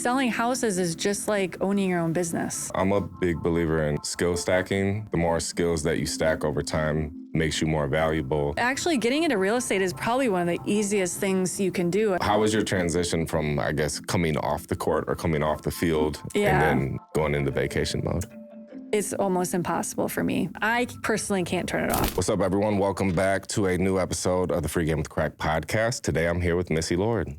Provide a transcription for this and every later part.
selling houses is just like owning your own business. I'm a big believer in skill stacking. The more skills that you stack over time makes you more valuable. Actually, getting into real estate is probably one of the easiest things you can do. How was your transition from, I guess, coming off the court or coming off the field and then going into vacation mode? It's almost impossible for me. I personally can't turn it off. What's up, everyone? Welcome back to a new episode of the Free Game with Crack podcast. Today, I'm here with Missy Lord.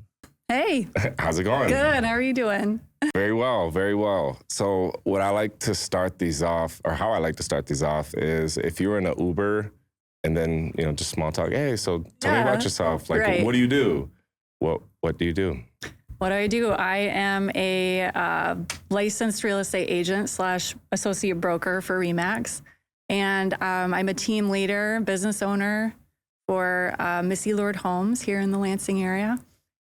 Hey. How's it going? Good. How are you doing? Very well, very well. So what I like to start these off, or how I like to start these off, is if you're in an Uber and then, just small talk. Hey, so tell me about yourself. Like, what do you do? What do you do? What do I do? I am a licensed real estate agent / associate broker for RE/MAX. And I'm a team leader, business owner for Missy Lord homes here in the Lansing area.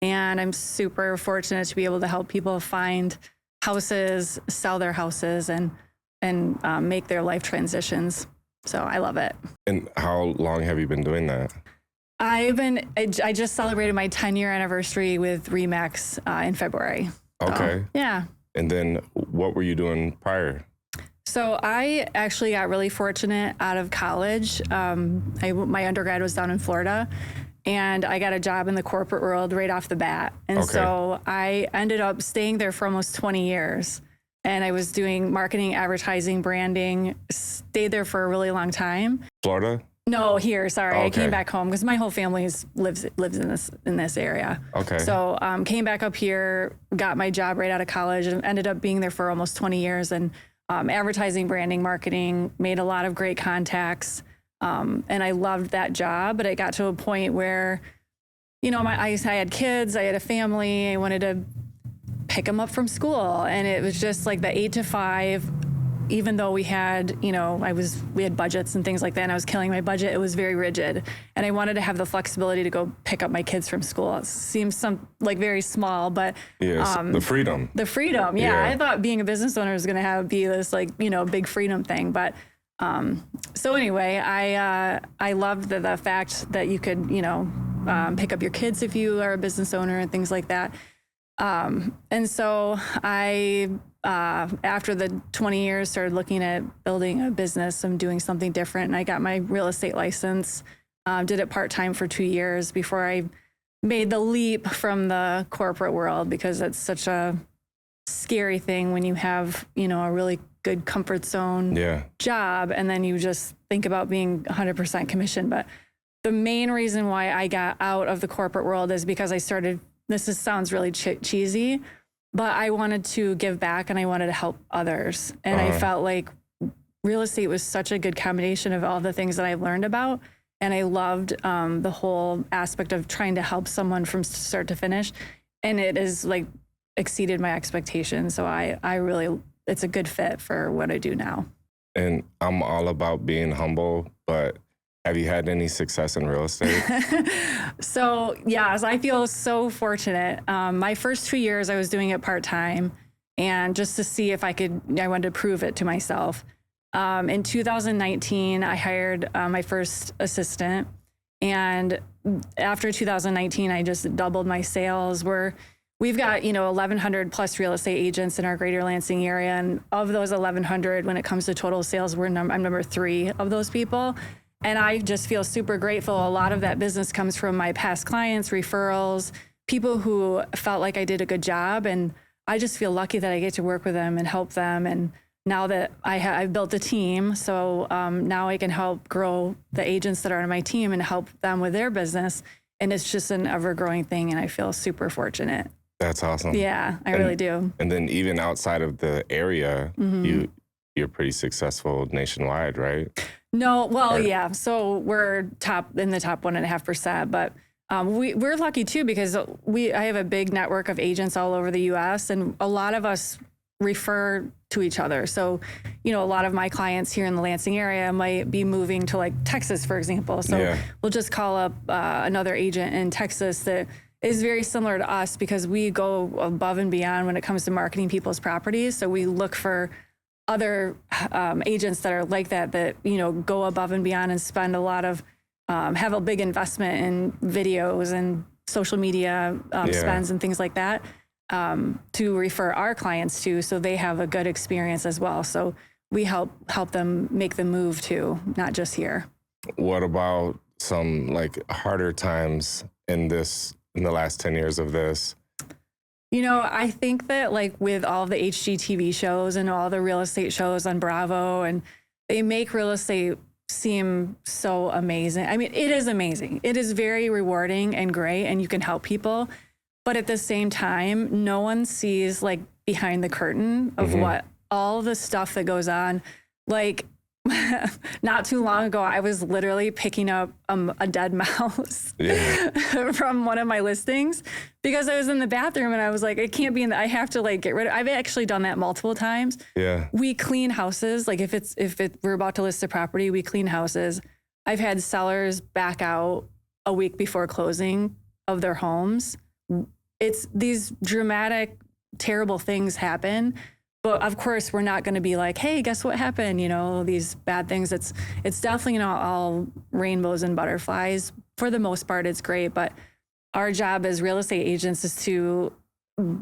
And I'm super fortunate to be able to help people find houses, sell their houses, and make their life transitions. So I love it. And how long have you been doing that? I just celebrated my 10-year anniversary with RE/MAX in February. Okay. So, yeah. And then what were you doing prior? So I actually got really fortunate out of college. My undergrad was down in Florida, and I got a job in the corporate world right off the bat. And so I ended up staying there for almost 20 years. And I was doing marketing, advertising, branding, stayed there for a really long time. Florida? No, here, sorry. Okay. I came back home because my whole family lives in this area. Okay. So came back up here, got my job right out of college, and ended up being there for almost 20 years. And advertising, branding, marketing, made a lot of great contacts. And I loved that job, but it got to a point where, I had kids, I had a family, I wanted to pick them up from school. And it was just like the 8 to 5, even though we had, we had budgets and things like that, and I was killing my budget, it was very rigid. And I wanted to have the flexibility to go pick up my kids from school. It seems very small, but yes, the freedom. The freedom, yeah. I thought being a business owner was gonna be this big freedom thing. But so anyway, I loved the fact that you could, pick up your kids if you are a business owner and things like that. And so I, after the 20 years, started looking at building a business and doing something different. And I got my real estate license, did it part-time for 2 years before I made the leap from the corporate world, because it's such a scary thing when you have, a really good comfort zone job. And then you just think about being 100% commission. But the main reason why I got out of the corporate world is because sounds really cheesy, but I wanted to give back and I wanted to help others. And I felt like real estate was such a good combination of all the things that I've learned about. And I loved the whole aspect of trying to help someone from start to finish. And it is exceeded my expectations. So it's a good fit for what I do now. And I'm all about being humble, but have you had any success in real estate? So, yes, I feel so fortunate. My first 2 years, I was doing it part-time, and just to see if I wanted to prove it to myself. In 2019, I hired my first assistant, and after 2019, I just doubled my sales. We've got, 1,100 plus real estate agents in our greater Lansing area, and of those 1,100, when it comes to total sales, I'm number 3 of those people. And I just feel super grateful. A lot of that business comes from my past clients, referrals, people who felt like I did a good job. And I just feel lucky that I get to work with them and help them. And now that I've built a team, so now I can help grow the agents that are on my team and help them with their business. And it's just an ever-growing thing, and I feel super fortunate. That's awesome. Yeah, I really do. And then even outside of the area, you're pretty successful nationwide, right? No, well, yeah. So we're in the top 1.5%, but we're lucky too, because I have a big network of agents all over the U.S. and a lot of us refer to each other. So, a lot of my clients here in the Lansing area might be moving to Texas, for example. So we'll just call up another agent in Texas that is very similar to us, because we go above and beyond when it comes to marketing people's properties. So we look for other agents that are like that, go above and beyond and spend a lot of, have a big investment in videos and social media spends and things like that. to refer our clients to, so they have a good experience as well. So we help them make the move too, not just here. What about some like harder times in the last 10 years of this? You know, I think that like with all the HGTV shows and all the real estate shows on Bravo, and they make real estate seem so amazing. I mean, it is amazing. It is very rewarding and great, and you can help people. But at the same time, no one sees like behind the curtain of what all the stuff that goes on. Like not too long ago, I was literally picking up a dead mouse from one of my listings because I was in the bathroom and I was like, it can't be I have to like get rid of. I've actually done that multiple times. Yeah. We clean houses. Like if we're about to list a property, we clean houses. I've had sellers back out a week before closing of their homes. It's these dramatic, terrible things happen. But of course, we're not going to be like, hey, guess what happened? You know, these bad things. It's definitely not all rainbows and butterflies. For the most part, it's great. But our job as real estate agents is to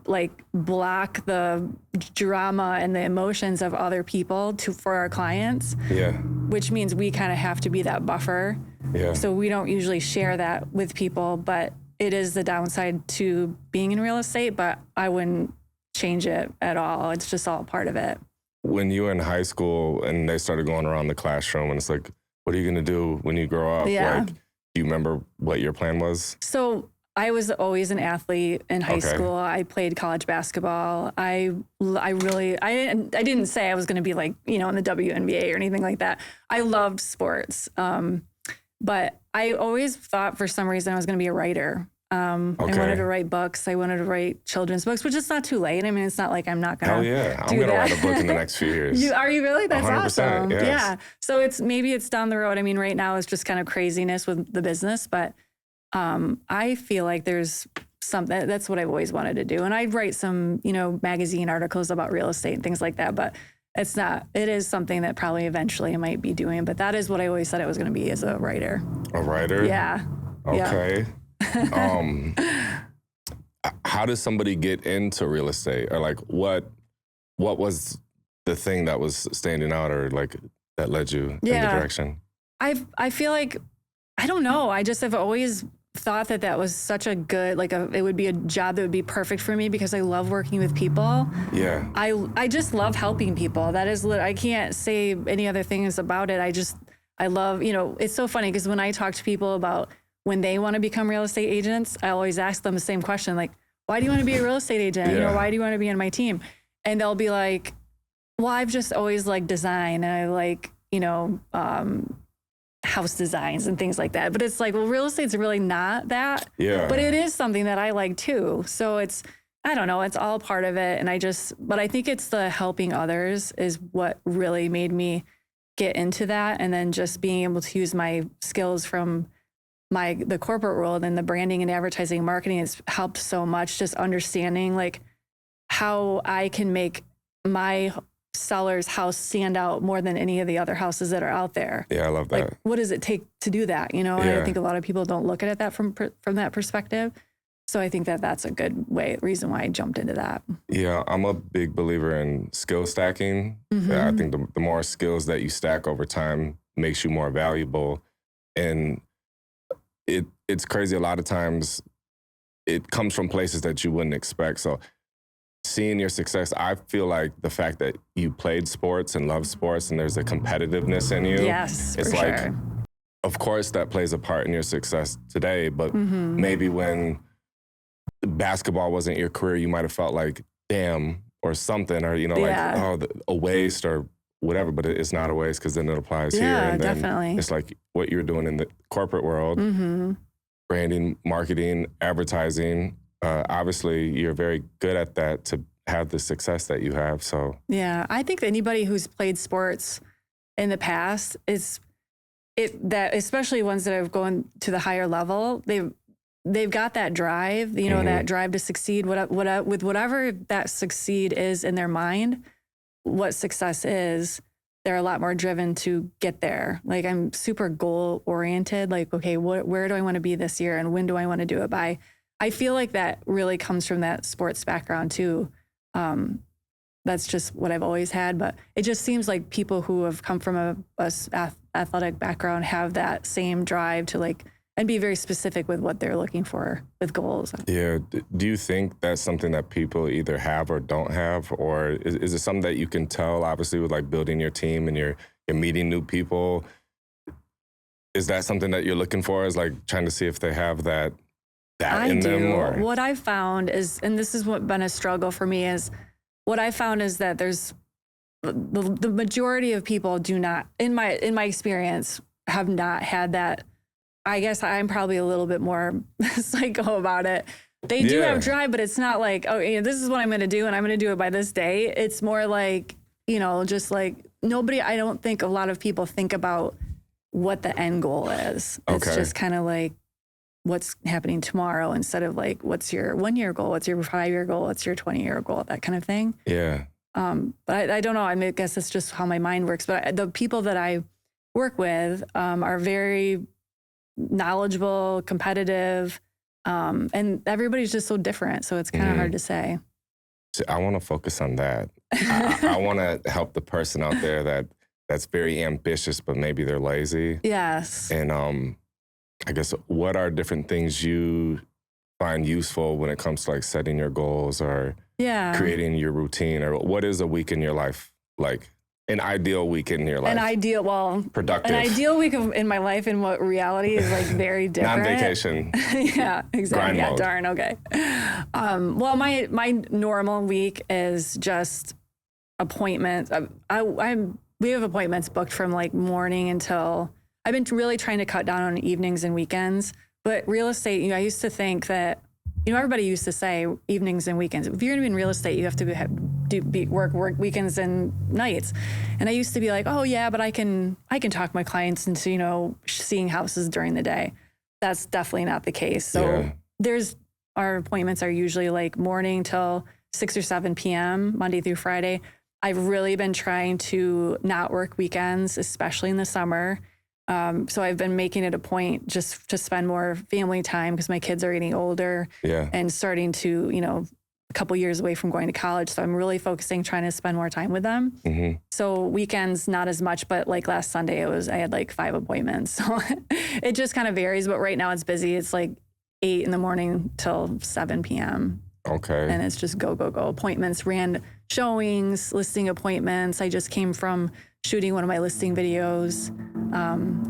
like block the drama and the emotions of other people for our clients. Yeah. Which means we kind of have to be that buffer. Yeah. So we don't usually share that with people, but it is the downside to being in real estate. But I wouldn't change it at all. It's just all part of it. When you were in high school and they started going around the classroom and it's like, what are you going to do when you grow up? Yeah. Like, do you remember what your plan was? So I was always an athlete in high school. I played college basketball. I didn't say I was going to be like, you know, in the WNBA or anything like that. I loved sports. But I always thought for some reason I was going to be a writer. I wanted to write books. I wanted to write children's books, which is not too late. I mean, it's not like I'm not going to. Oh yeah, I'm going to write a book in the next few years. Are you really? That's 100%, awesome. Yes. Yeah. So maybe it's down the road. I mean, right now it's just kind of craziness with the business, but I feel like there's something. That's what I've always wanted to do, and I'd write some, you know, magazine articles about real estate and things like that. But it's not. It is something that probably eventually I might be doing. But that is what I always said I was going to be, as a writer. A writer? Yeah. Okay. Yeah. How does somebody get into real estate, or like what was the thing that was standing out, or like that led you in the direction? I feel like, I don't know. I just have always thought that was such a good, like it would be a job that would be perfect for me because I love working with people. Yeah. I just love helping people. That is, I can't say any other things about it. I love, you know, it's so funny because when I talk to people about when they want to become real estate agents, I always ask them the same question, like, why do you want to be a real estate agent? You know, why do you want to be on my team? And they'll be like, well, I've just always liked design, and I like, you know, house designs and things like that. But it's like, well, real estate's really not that. Yeah. But it is something that I like too. So I don't know, it's all part of it. And but I think it's the helping others is what really made me get into that. And then just being able to use my skills from the corporate world and the branding and advertising and marketing has helped so much, just understanding like how I can make my seller's house stand out more than any of the other houses that are out there. Yeah, I love that. Like, what does it take to do that? You know, and I think a lot of people don't look at it from that perspective. So I think that's a good reason why I jumped into that. Yeah, I'm a big believer in skill stacking. Mm-hmm. I think the more skills that you stack over time makes you more valuable. And it's crazy. A lot of times it comes from places that you wouldn't expect. So seeing your success, I feel like the fact that you played sports and love sports and there's a competitiveness in you. Yes, it's for like, sure. Of course that plays a part in your success today, but maybe when basketball wasn't your career, you might have felt like, damn, or something, or, you know, like, a waste or whatever, but it's not a waste because then it applies here. And then definitely. It's like what you're doing in the corporate world, branding, marketing, advertising. Obviously, you're very good at that to have the success that you have. So yeah, I think anybody who's played sports in the past especially ones that have gone to the higher level, they've got that drive, you know, that drive to succeed. With whatever that succeed is in their mind, what success is, they're a lot more driven to get there. Like, I'm super goal oriented. Like, okay, where do I want to be this year, and when do I want to do it by? I feel like that really comes from that sports background too. That's just what I've always had, but it just seems like people who have come from a athletic background have that same drive to like, and be very specific with what they're looking for with goals. Yeah. Do you think that's something that people either have or don't have? Or is it something that you can tell, obviously, with like building your team and you're meeting new people? Is that something that you're looking for, is like trying to see if they have that in them? Or? What I've found is, and this has been a struggle for me, is what I found is that there's the majority of people do not, in my experience, have not had that. I guess I'm probably a little bit more psycho about it. They do have drive, but it's not like, oh, this is what I'm going to do and I'm going to do it by this day. It's more like, just like I don't think a lot of people think about what the end goal is. It's just kind of like what's happening tomorrow instead of like, what's your 1 year goal? What's your 5 year goal? What's your 20-year goal? That kind of thing. Yeah. But I don't know. I mean, I guess it's just how my mind works. But the people that I work with are very knowledgeable, competitive, and everybody's just so different. So it's kind of hard to say. So I want to focus on that. I want to help the person out there that's very ambitious, but maybe they're lazy. Yes. And I guess what are different things you find useful when it comes to like setting your goals or creating your routine, or what is a week in your life like? An ideal week in your life. Productive. An ideal week in my life in what reality is like very different. Non-vacation. Yeah, exactly. Grind mode. Darn, okay. Well, my normal week is just appointments. We have appointments booked from like morning until, I've been really trying to cut down on evenings and weekends, but real estate, I used to think that, everybody used to say evenings and weekends. If you're going to be in real estate, you have to work weekends and nights. And I used to be like, oh yeah, but I can talk my clients into, seeing houses during the day. That's definitely not the case. So our appointments are usually like morning till 6 or 7 p.m., Monday through Friday. I've really been trying to not work weekends, especially in the summer. So I've been making it a point just to spend more family time because my kids are getting older and starting to, a couple years away from going to college. So I'm really focusing, trying to spend more time with them. Mm-hmm. So weekends, not as much, but like last Sunday, I had like 5 appointments. So it just kind of varies. But right now it's busy. It's like 8 in the morning till 7 p.m. Okay. And it's just go. Appointments, showings, listing appointments. I just came from shooting one of my listing videos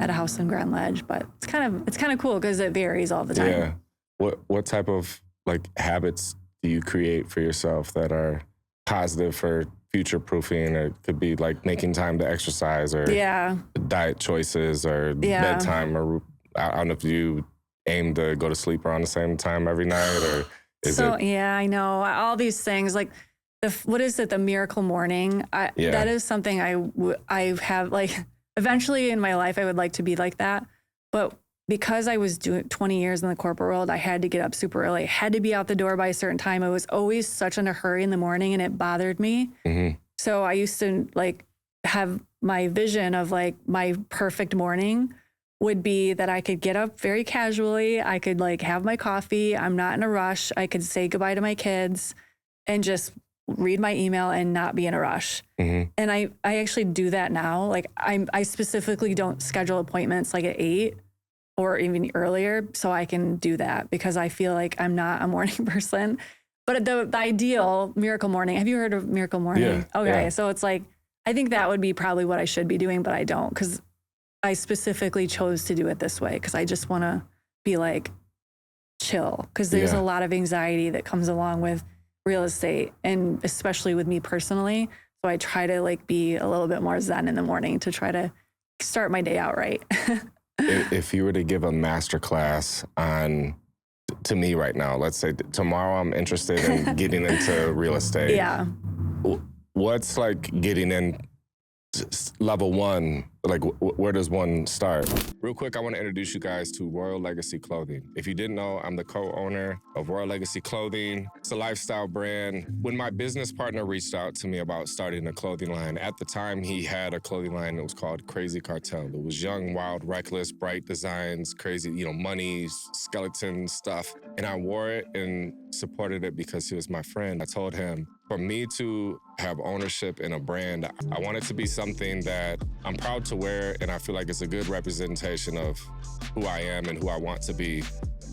at a house in Grand Ledge, but it's kind of cool because it varies all the time. Yeah. What type of like habits do you create for yourself that are positive for future proofing? Or it could be like making time to exercise, or diet choices, or bedtime, or I don't know if you aim to go to sleep around the same time every night, or I know all these things like. What is it? The miracle morning. That is something I have like. Eventually in my life, I would like to be like that, but because I was doing 20 years in the corporate world, I had to get up super early. I had to be out the door by a certain time. I was always such in a hurry in the morning, and it bothered me. Mm-hmm. So I used to like have my vision of like my perfect morning would be that I could get up very casually. I could like have my coffee. I'm not in a rush. I could say goodbye to my kids and just read my email and not be in a rush. Mm-hmm. And I actually do that now. Like I specifically don't schedule appointments like at 8 or even earlier so I can do that because I feel like I'm not a morning person. But the ideal miracle morning, have you heard of miracle morning? Yeah. Okay. Yeah. So it's like, I think that would be probably what I should be doing, but I don't because I specifically chose to do it this way because I just want to be like chill because there's a lot of anxiety that comes along with real estate, and especially with me personally. So I try to like be a little bit more zen in the morning to try to start my day out right. If you were to give a master class to me right now, let's say tomorrow I'm interested in getting into real estate. Yeah. What's like getting in level one, like where does one start? Real quick, I want to introduce you guys to Royal Legacy Clothing. If you didn't know, I'm the co-owner of Royal Legacy Clothing. It's a lifestyle brand. When my business partner reached out to me about starting a clothing line, at the time he had a clothing line that was called Crazy Cartel. It was young, wild, reckless, bright designs, crazy, money, skeleton stuff. And I wore it and supported it because he was my friend. I told him, for me to have ownership in a brand, I want it to be something that I'm proud to wear, and I feel like it's a good representation of who I am and who I want to be.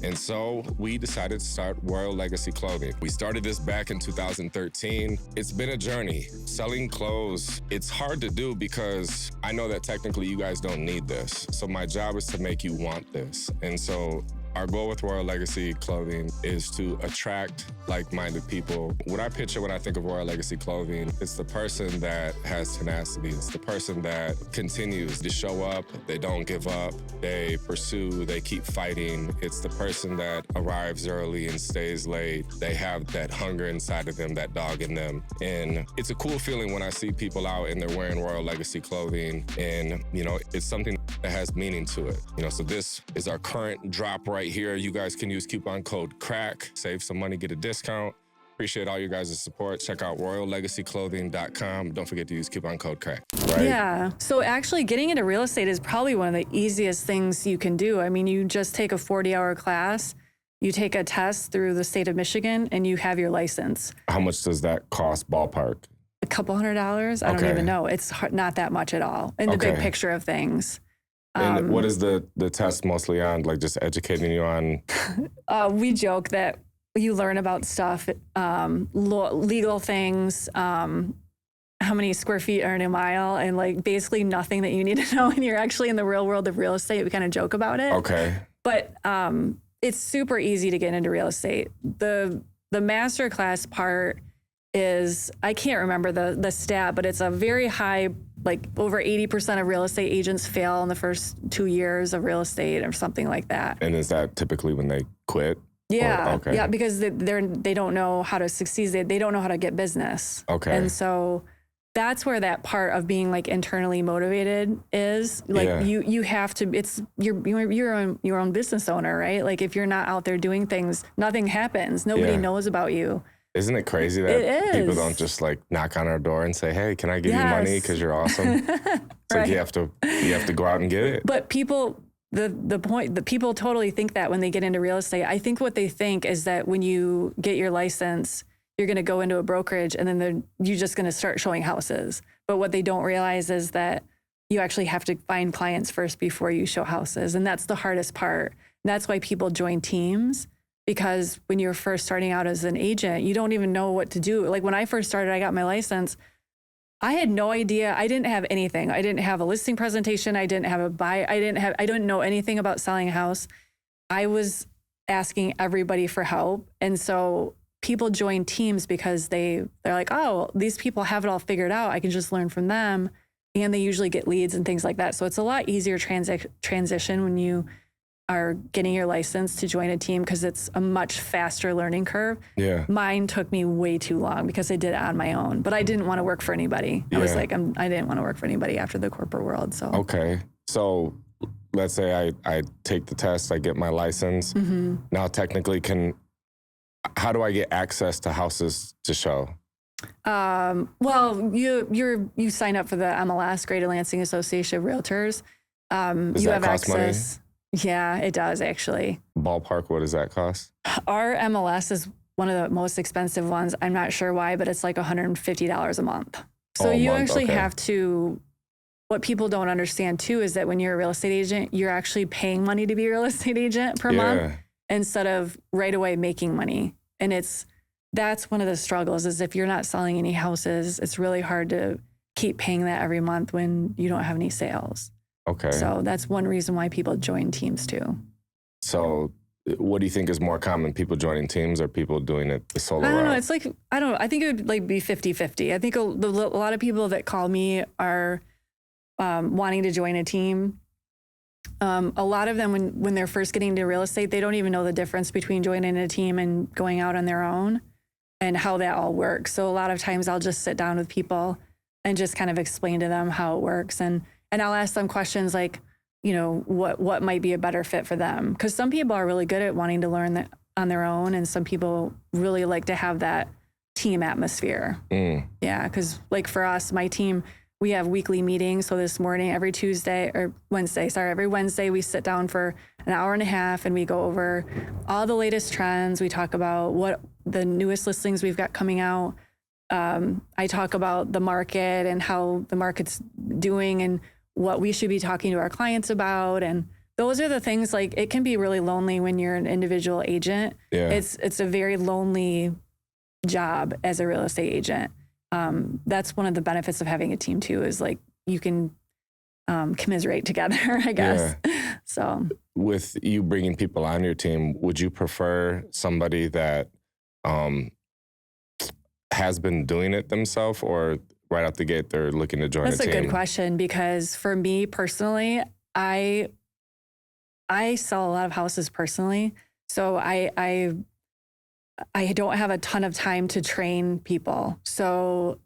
And so we decided to start Royal Legacy Clothing. We started this back in 2013. It's been a journey. Selling clothes, it's hard to do because I know that technically you guys don't need this. So my job is to make you want this. And so our goal with Royal Legacy Clothing is to attract like-minded people. What I picture when I think of Royal Legacy Clothing, it's the person that has tenacity. It's the person that continues to show up, they don't give up, they pursue, they keep fighting. It's the person that arrives early and stays late. They have that hunger inside of them, that dog in them. And it's a cool feeling when I see people out and they're wearing Royal Legacy Clothing, and it's something that has meaning to it. So this is our current drop right here. You guys can use coupon code CRACK, save some money, get a discount. Appreciate all you guys' support. Check out royallegacyclothing.com. Don't forget to use coupon code CRACK. Right? Yeah. So actually getting into real estate is probably one of the easiest things you can do. I mean, you just take a 40-hour class, you take a test through the state of Michigan, and you have your license. How much does that cost ballpark? A couple $100. I don't even know. It's not that much at all in the big picture of things. And what is the test mostly on? Like just educating you on? We joke that you learn about stuff, legal things, how many square feet are in a mile, and like basically nothing that you need to know when you're actually in the real world of real estate. We kind of joke about it. Okay. But it's super easy to get into real estate. The masterclass part is, I can't remember the stat, but it's a very high, like over 80% of real estate agents fail in the first 2 years of real estate or something like that. And is that typically when they quit? Yeah. Okay. Yeah, because they don't know how to succeed. They don't know how to get business. Okay. And so that's where that part of being like internally motivated is. Like you have to, you're your own business owner, right? Like if you're not out there doing things, nothing happens. Nobody knows about you. Isn't it crazy that people don't just like knock on our door and say, "Hey, can I give you money because you're awesome?" It's like you have to go out and get it. But people, the point that people totally think that when they get into real estate, I think what they think is that when you get your license, you're going to go into a brokerage and then you're just going to start showing houses. But what they don't realize is that you actually have to find clients first before you show houses, and that's the hardest part. And that's why people join teams. Because when you're first starting out as an agent, you don't even know what to do. Like when I first started, I got my license. I had no idea. I didn't have anything. I didn't have a listing presentation. I didn't have a buy. I didn't know anything about selling a house. I was asking everybody for help. And so people join teams because they're like, oh, these people have it all figured out. I can just learn from them. And they usually get leads and things like that. So it's a lot easier transition when you are getting your license to join a team because it's a much faster learning curve. Yeah. Mine took me way too long because I did it on my own, but I didn't want to work for anybody. I was like, I didn't want to work for anybody after the corporate world. So okay. So let's say I take the test, I get my license. Mm-hmm. Now technically how do I get access to houses to show? Well, you sign up for the MLS, Greater Lansing Association of Realtors. Does you that have cost access. Money? Yeah, it does actually. Ballpark, what does that cost? Our MLS is one of the most expensive ones. I'm not sure why, but it's like $150 a month. So you actually have to, what people don't understand too is that when you're a real estate agent, you're actually paying money to be a real estate agent per month instead of right away making money. And that's one of the struggles is if you're not selling any houses, it's really hard to keep paying that every month when you don't have any sales. Okay. So that's one reason why people join teams too. So what do you think is more common, people joining teams or people doing it the solo I don't route? know. It's like, I think it would like be 50-50. I think a lot of people that call me are wanting to join a team. A lot of them, when they're first getting into real estate, they don't even know the difference between joining a team and going out on their own and how that all works. So a lot of times I'll just sit down with people and just kind of explain to them how it works. And I'll ask them questions like, what might be a better fit for them. Because some people are really good at wanting to learn that on their own, and some people really like to have that team atmosphere. Yeah, because like for us, my team, we have weekly meetings. So this morning, every Wednesday, we sit down for an hour and a half and we go over all the latest trends. We talk about what the newest listings we've got coming out. I talk about the market and how the market's doing and what we should be talking to our clients about. And those are the things, like, it can be really lonely when you're an individual agent. Yeah. It's a very lonely job as a real estate agent. That's one of the benefits of having a team too, is like you can commiserate together, I guess. Yeah. So with you bringing people on your team, would you prefer somebody that has been doing it themselves, or right out the gate they're looking to join a team? That's a good question, because for me personally, I sell a lot of houses personally, so I don't have a ton of time to train people. So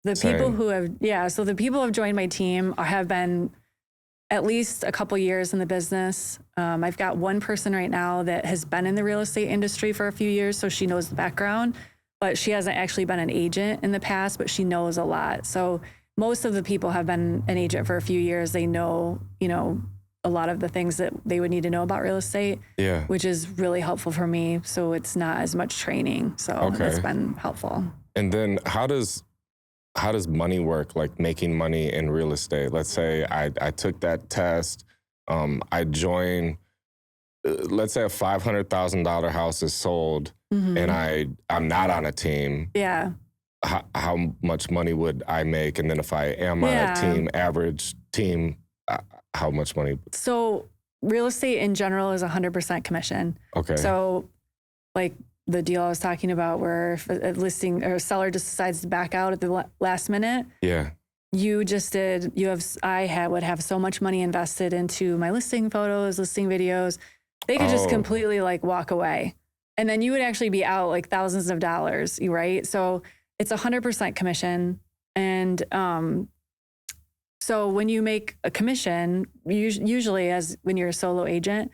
the people who have joined my team have been at least a couple years in the business. I've got one person right now that has been in the real estate industry for a few years, so she knows the background, but she hasn't actually been an agent in the past, but she knows a lot. So most of the people have been an agent for a few years. They know, a lot of the things that they would need to know about real estate, which is really helpful for me. So it's not as much training. So it's been helpful. And then how does money work, like making money in real estate? Let's say I took that test, I joined, let's say a $500,000 house is sold, and I'm not on a team. Yeah. How much money would I make? And then if I am on a team, average team, how much money? So real estate in general is 100% commission. Okay. So like the deal I was talking about, where if a listing or a seller just decides to back out at the last minute. Yeah. Would have so much money invested into my listing photos, listing videos. They could just completely like walk away. And then you would actually be out like thousands of dollars, right? So it's 100% commission. And so when you make a commission, usually as when you're a solo agent,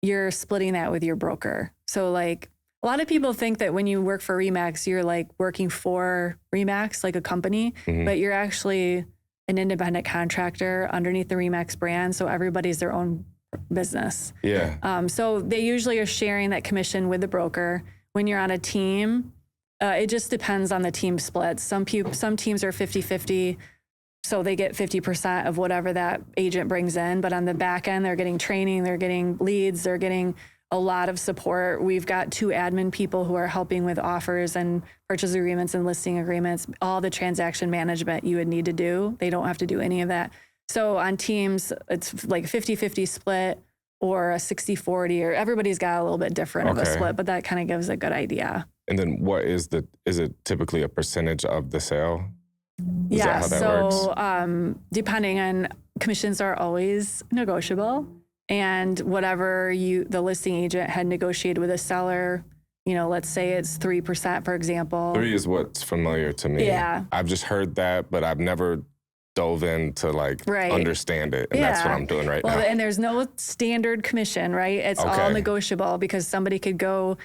you're splitting that with your broker. So like a lot of people think that when you work for RE/MAX, you're like working for RE/MAX, like a company, but you're actually an independent contractor underneath the RE/MAX brand. So everybody's their own business. Yeah. So they usually are sharing that commission with the broker. When you're on a team, it just depends on the team splits. Some teams are 50-50. So they get 50% of whatever that agent brings in. But on the back end, they're getting training, they're getting leads, they're getting a lot of support. We've got 2 admin people who are helping with offers and purchase agreements and listing agreements, all the transaction management you would need to do. They don't have to do any of that. So on teams, it's like 50-50 split or a 60-40, or everybody's got a little bit different of a split, but that kind of gives a good idea. And then what is it typically a percentage of the sale? Is that how that works? Depending on, commissions are always negotiable, and whatever the listing agent had negotiated with a seller, let's say it's 3%, for example. 3 is what's familiar to me. Yeah. I've just heard that, but I've never dove in to understand it. And that's what I'm doing right now. And there's no standard commission, right? It's all negotiable, because somebody could go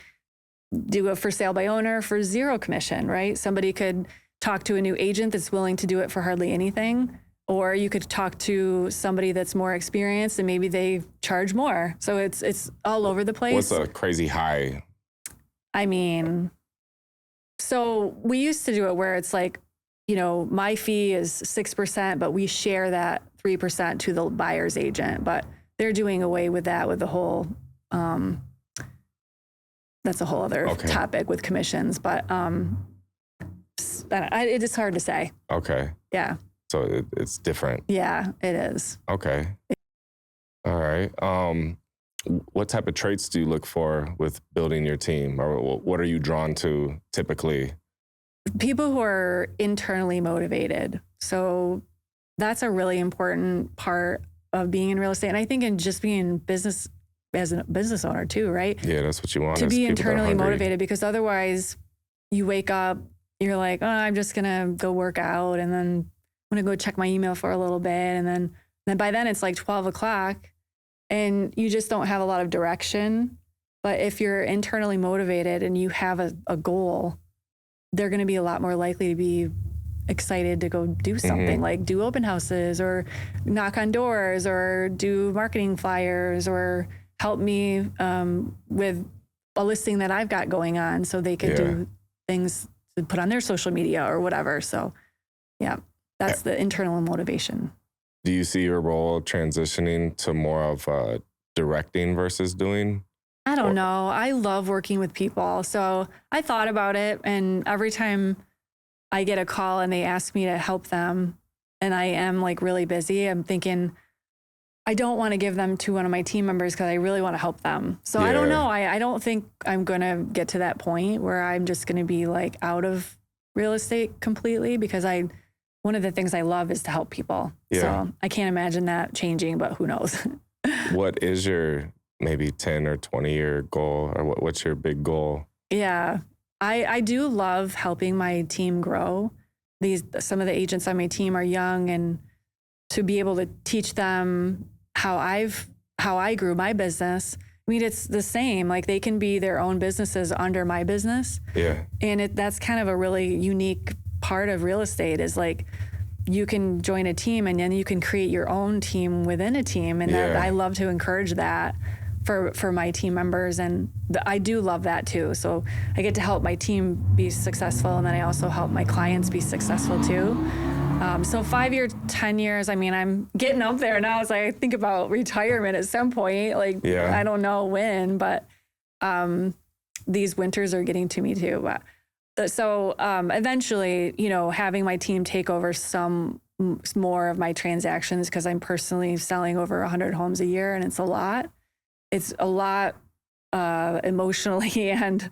do a for sale by owner for 0 commission, right? Somebody could talk to a new agent that's willing to do it for hardly anything, or you could talk to somebody that's more experienced and maybe they charge more. So it's all over the place. What's a crazy high? I mean, so we used to do it where it's like, my fee is 6%, but we share that 3% to the buyer's agent. But they're doing away with that with the whole, that's a whole other topic with commissions. But it is hard to say. Okay. Yeah. So it's different. Yeah, it is. Okay. All right. What type of traits do you look for with building your team, or what are you drawn to typically? People who are internally motivated. So that's a really important part of being in real estate. And I think in just being in business as a business owner too, right? Yeah, that's what you want. To be internally motivated, because otherwise you wake up, you're like, I'm just going to go work out, and then I'm going to go check my email for a little bit. And then by then it's like 12 o'clock and you just don't have a lot of direction. But if you're internally motivated and you have a goal, they're going to be a lot more likely to be excited to go do something, like do open houses or knock on doors or do marketing flyers or help me with a listing that I've got going on so they could do things to put on their social media or whatever. So yeah, that's the internal motivation. Do you see your role transitioning to more of directing versus doing? I don't know. I love working with people. So I thought about it, and every time I get a call and they ask me to help them and I am like really busy, I'm thinking, I don't want to give them to one of my team members because I really want to help them. So I don't know. I don't think I'm going to get to that point where I'm just going to be like out of real estate completely, because one of the things I love is to help people. Yeah. So I can't imagine that changing, but who knows? What is your maybe 10 or 20-year goal, or what's your big goal? Yeah, I do love helping my team grow. Some of the agents on my team are young, and to be able to teach them how I grew my business. I mean, it's the same. Like, they can be their own businesses under my business. Yeah. And that's kind of a really unique part of real estate, is like, you can join a team and then you can create your own team within a team. And I love to encourage that for my team members. And I do love that too. So I get to help my team be successful. And then I also help my clients be successful too. So 5 years, 10 years, I mean, I'm getting up there now as I think about retirement at some point. Like, I don't know when, but these winters are getting to me too. But so eventually, having my team take over some more of my transactions, because I'm personally selling over 100 homes a year, and it's a lot. It's a lot emotionally and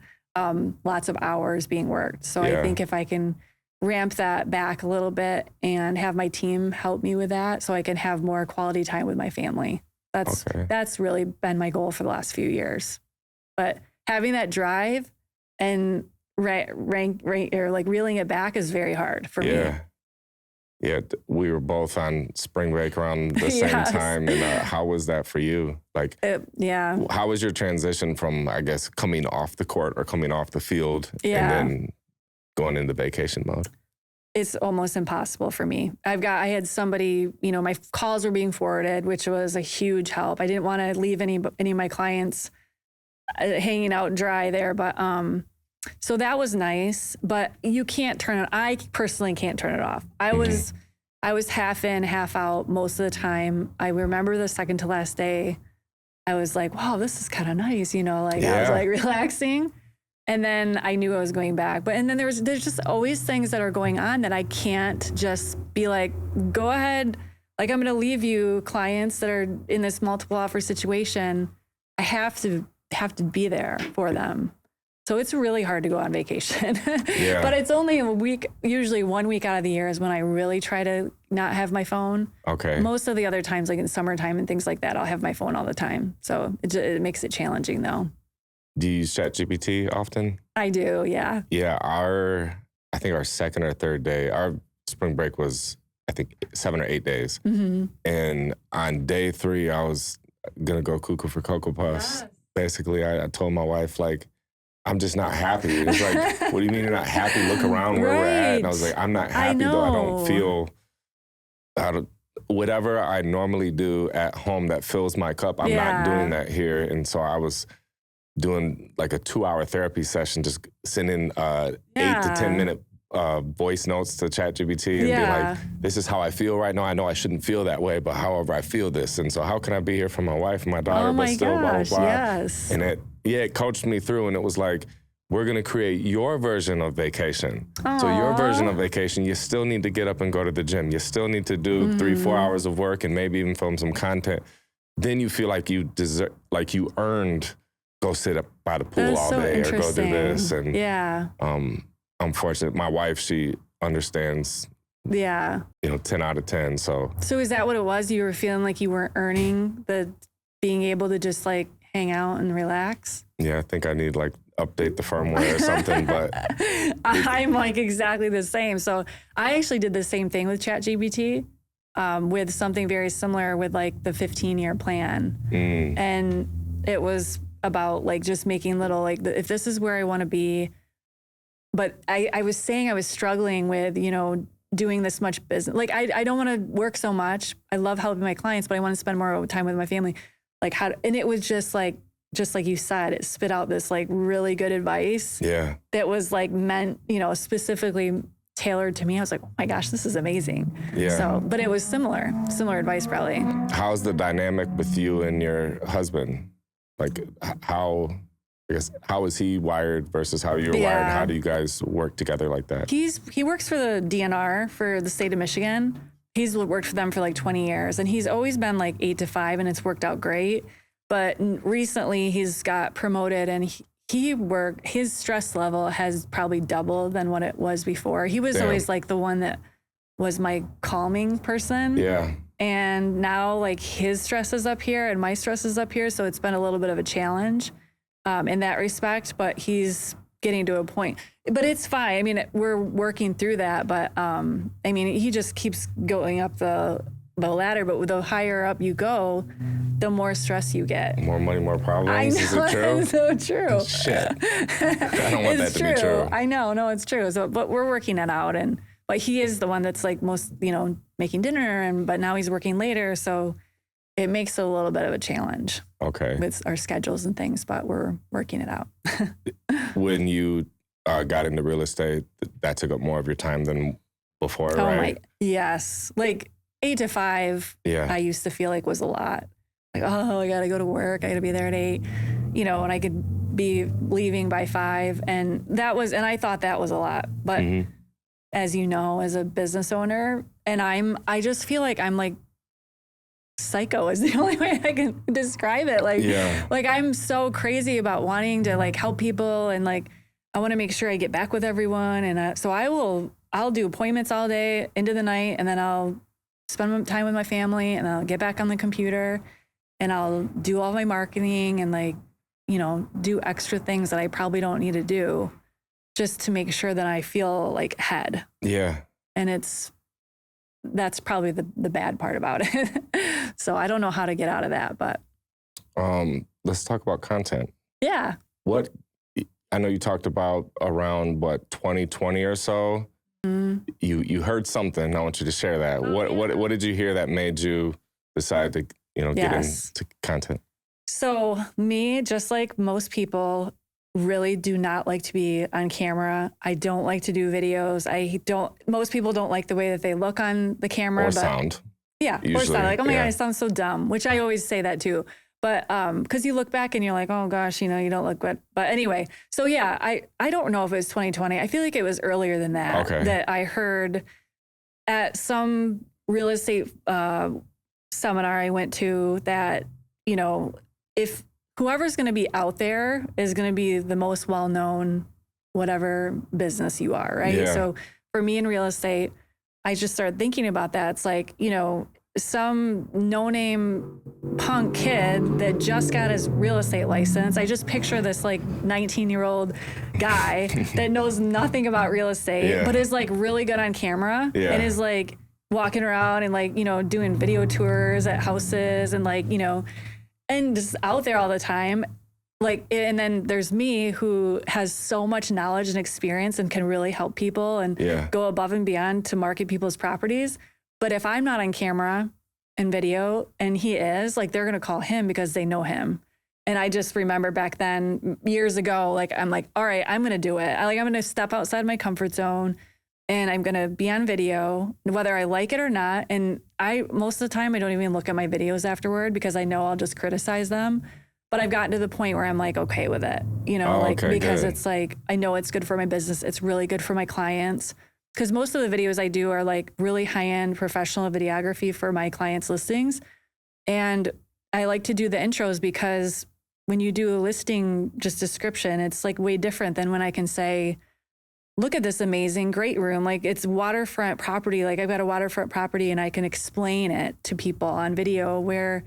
lots of hours being worked. So I think if I can ramp that back a little bit and have my team help me with that, so I can have more quality time with my family. That's really been my goal for the last few years. But having that drive and reeling it back is very hard for me. Yeah, we were both on spring break around the same time. And how was that for you? Like, how was your transition from, I guess, coming off the court or coming off the field and then going into vacation mode? It's almost impossible for me. I had somebody, my calls were being forwarded, which was a huge help. I didn't want to leave any of my clients hanging out dry there, but so that was nice, but you can't turn it. I personally can't turn it off. I was half in, half out most of the time. I remember the second to last day, I was like, wow, this is kind of nice. I was like relaxing. And then I knew I was going back. And then there's just always things that are going on that I can't just be like, go ahead. Like, I'm going to leave you clients that are in this multiple offer situation. I have to be there for them. So it's really hard to go on vacation. But it's only a week, usually 1 week out of the year is when I really try to not have my phone. Okay. Most of the other times, like in summertime and things like that, I'll have my phone all the time. So it makes it challenging though. Do you use ChatGPT often? I do, yeah. Yeah, I think our second or third day, our spring break was, I think, 7 or 8 days. Mm-hmm. And on day 3, I was going to go cuckoo for Cocoa Puffs. Yes. Basically, I told my wife, like, I'm just not happy. It's like, what do you mean you're not happy? Look around where we're at. And I was like, I'm not happy, though. I don't feel whatever I normally do at home that fills my cup. I'm not doing that here. And so I was doing like a 2-hour therapy session, just sending 8 to 10 minute voice notes to ChatGPT and be like, this is how I feel right now. I know I shouldn't feel that way, but however I feel this. And so how can I be here for my wife and my daughter, but still blah, blah, blah. Yes. And it coached me through, and it was like, we're going to create your version of vacation. Aww. So your version of vacation, you still need to get up and go to the gym. You still need to do 3-4 hours of work and maybe even film some content. Then you feel like you deserve, like you earned, go sit up by the pool all day or go do this. And I'm fortunate. My wife, she understands, 10 out of 10. So is that what it was? You were feeling like you weren't earning the being able to just like hang out and relax. Yeah, I think I need like update the firmware or something, but I'm like exactly the same. So I actually did the same thing with ChatGPT, with something very similar with like the 15-year plan. And it was about like just making little, like, if this is where I want to be. But I was saying I was struggling with, doing this much business. Like, I don't want to work so much. I love helping my clients, but I want to spend more time with my family. Like and it was just like you said, it spit out this like really good advice. Yeah. That was like meant, specifically tailored to me. I was like, oh my gosh, this is amazing. Yeah. So, but it was similar advice probably. How's the dynamic with you and your husband? Like how is he wired versus how you're wired? How do you guys work together like that? He works for the DNR for the state of Michigan. He's worked for them for like 20 years, and he's always been like 8 to 5, and it's worked out great. But recently he's got promoted, and his stress level has probably doubled than what it was before. He was always like the one that was my calming person. Yeah. And now like his stress is up here and my stress is up here. So it's been a little bit of a challenge in that respect, but he's getting to a point. But it's fine. I mean, we're working through that, but he just keeps going up the ladder, but the higher up you go, the more stress you get. More money, more problems. I know, is it true? It's so true. Shit. I don't want that to be true. I know, no, it's true. So, but we're working it out, but he is the one that's like most, making dinner, but now he's working later, so it makes it a little bit of a challenge. Okay. With our schedules and things, but we're working it out. When you got into real estate, that took up more of your time than before, right? Yes. Like 8 to 5, I used to feel like was a lot. Like, oh, I got to go to work. I got to be there at 8, and I could be leaving by 5. And I thought that was a lot. But as you know, as a business owner, and I just feel like I'm like psycho is the only way I can describe it. Like I'm so crazy about wanting to like help people, and like, I want to make sure I get back with everyone. And so I'll do appointments all day into the night, and then I'll spend time with my family, and I'll get back on the computer, and I'll do all my marketing and like, do extra things that I probably don't need to do just to make sure that I feel like ahead. Yeah. And that's probably the bad part about it. So I don't know how to get out of that, but. Let's talk about content. Yeah. I know you talked about around 2020 or so. You heard something. I want you to share that. What did you hear that made you decide to get into content? So me, just like most people, really do not like to be on camera. I don't like to do videos. Most people don't like the way that they look on the camera. Or sound. Yeah, usually, or sound. Like, oh my God, I sound so dumb, which I always say that too. But because you look back and you're like, oh gosh, you don't look good. But anyway, so yeah, I don't know if it was 2020. I feel like it was earlier than that. Okay. That I heard at some real estate seminar I went to that, if whoever's going to be out there is going to be the most well-known, whatever business you are, right? Yeah. So for me in real estate, I just started thinking about that. It's like, some no-name punk kid that just got his real estate license. I just picture this like 19-year-old guy that knows nothing about real estate, but is like really good on camera and is like walking around and like, doing video tours at houses and like, and just out there all the time. Like, and then there's me who has so much knowledge and experience and can really help people and go above and beyond to market people's properties. But if I'm not on camera and video and he is, like, they're going to call him because they know him. And I just remember back then, years ago, like, I'm like, all right, I'm going to do it. I'm going to step outside my comfort zone and I'm going to be on video, whether I like it or not. And most of the time, I don't even look at my videos afterward because I know I'll just criticize them. But I've gotten to the point where I'm like, okay with it, because good. It's like, I know it's good for my business. It's really good for my clients. Because most of the videos I do are like really high-end professional videography for my clients' listings. And I like to do the intros because when you do a listing just description, it's like way different than when I can say, look at this amazing, great room. Like it's waterfront property. Like I've got a waterfront property and I can explain it to people on video where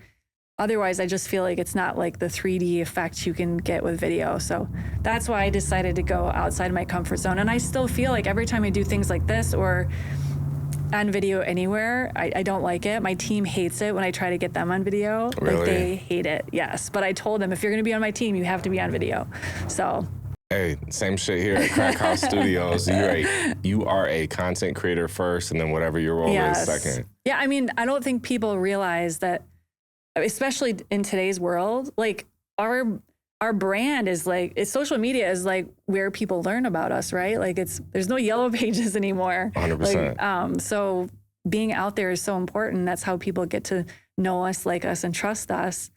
otherwise I just feel like it's not like the 3D effect you can get with video. So that's why I decided to go outside of my comfort zone. And I still feel like every time I do things like this or on video anywhere, I don't like it. My team hates it when I try to get them on video. Really? Like they hate it, yes. But I told them, if you're gonna be on my team, you have to be on video. So. Hey, same shit here at Crack House Studios. You are a content creator first, and then whatever your role is second. Yeah, I mean, I don't think people realize that, especially in today's world, like our brand is like, social media is like where people learn about us, right? Like there's no yellow pages anymore. 100%. Like, so being out there is so important. That's how people get to know us, like us, and trust us.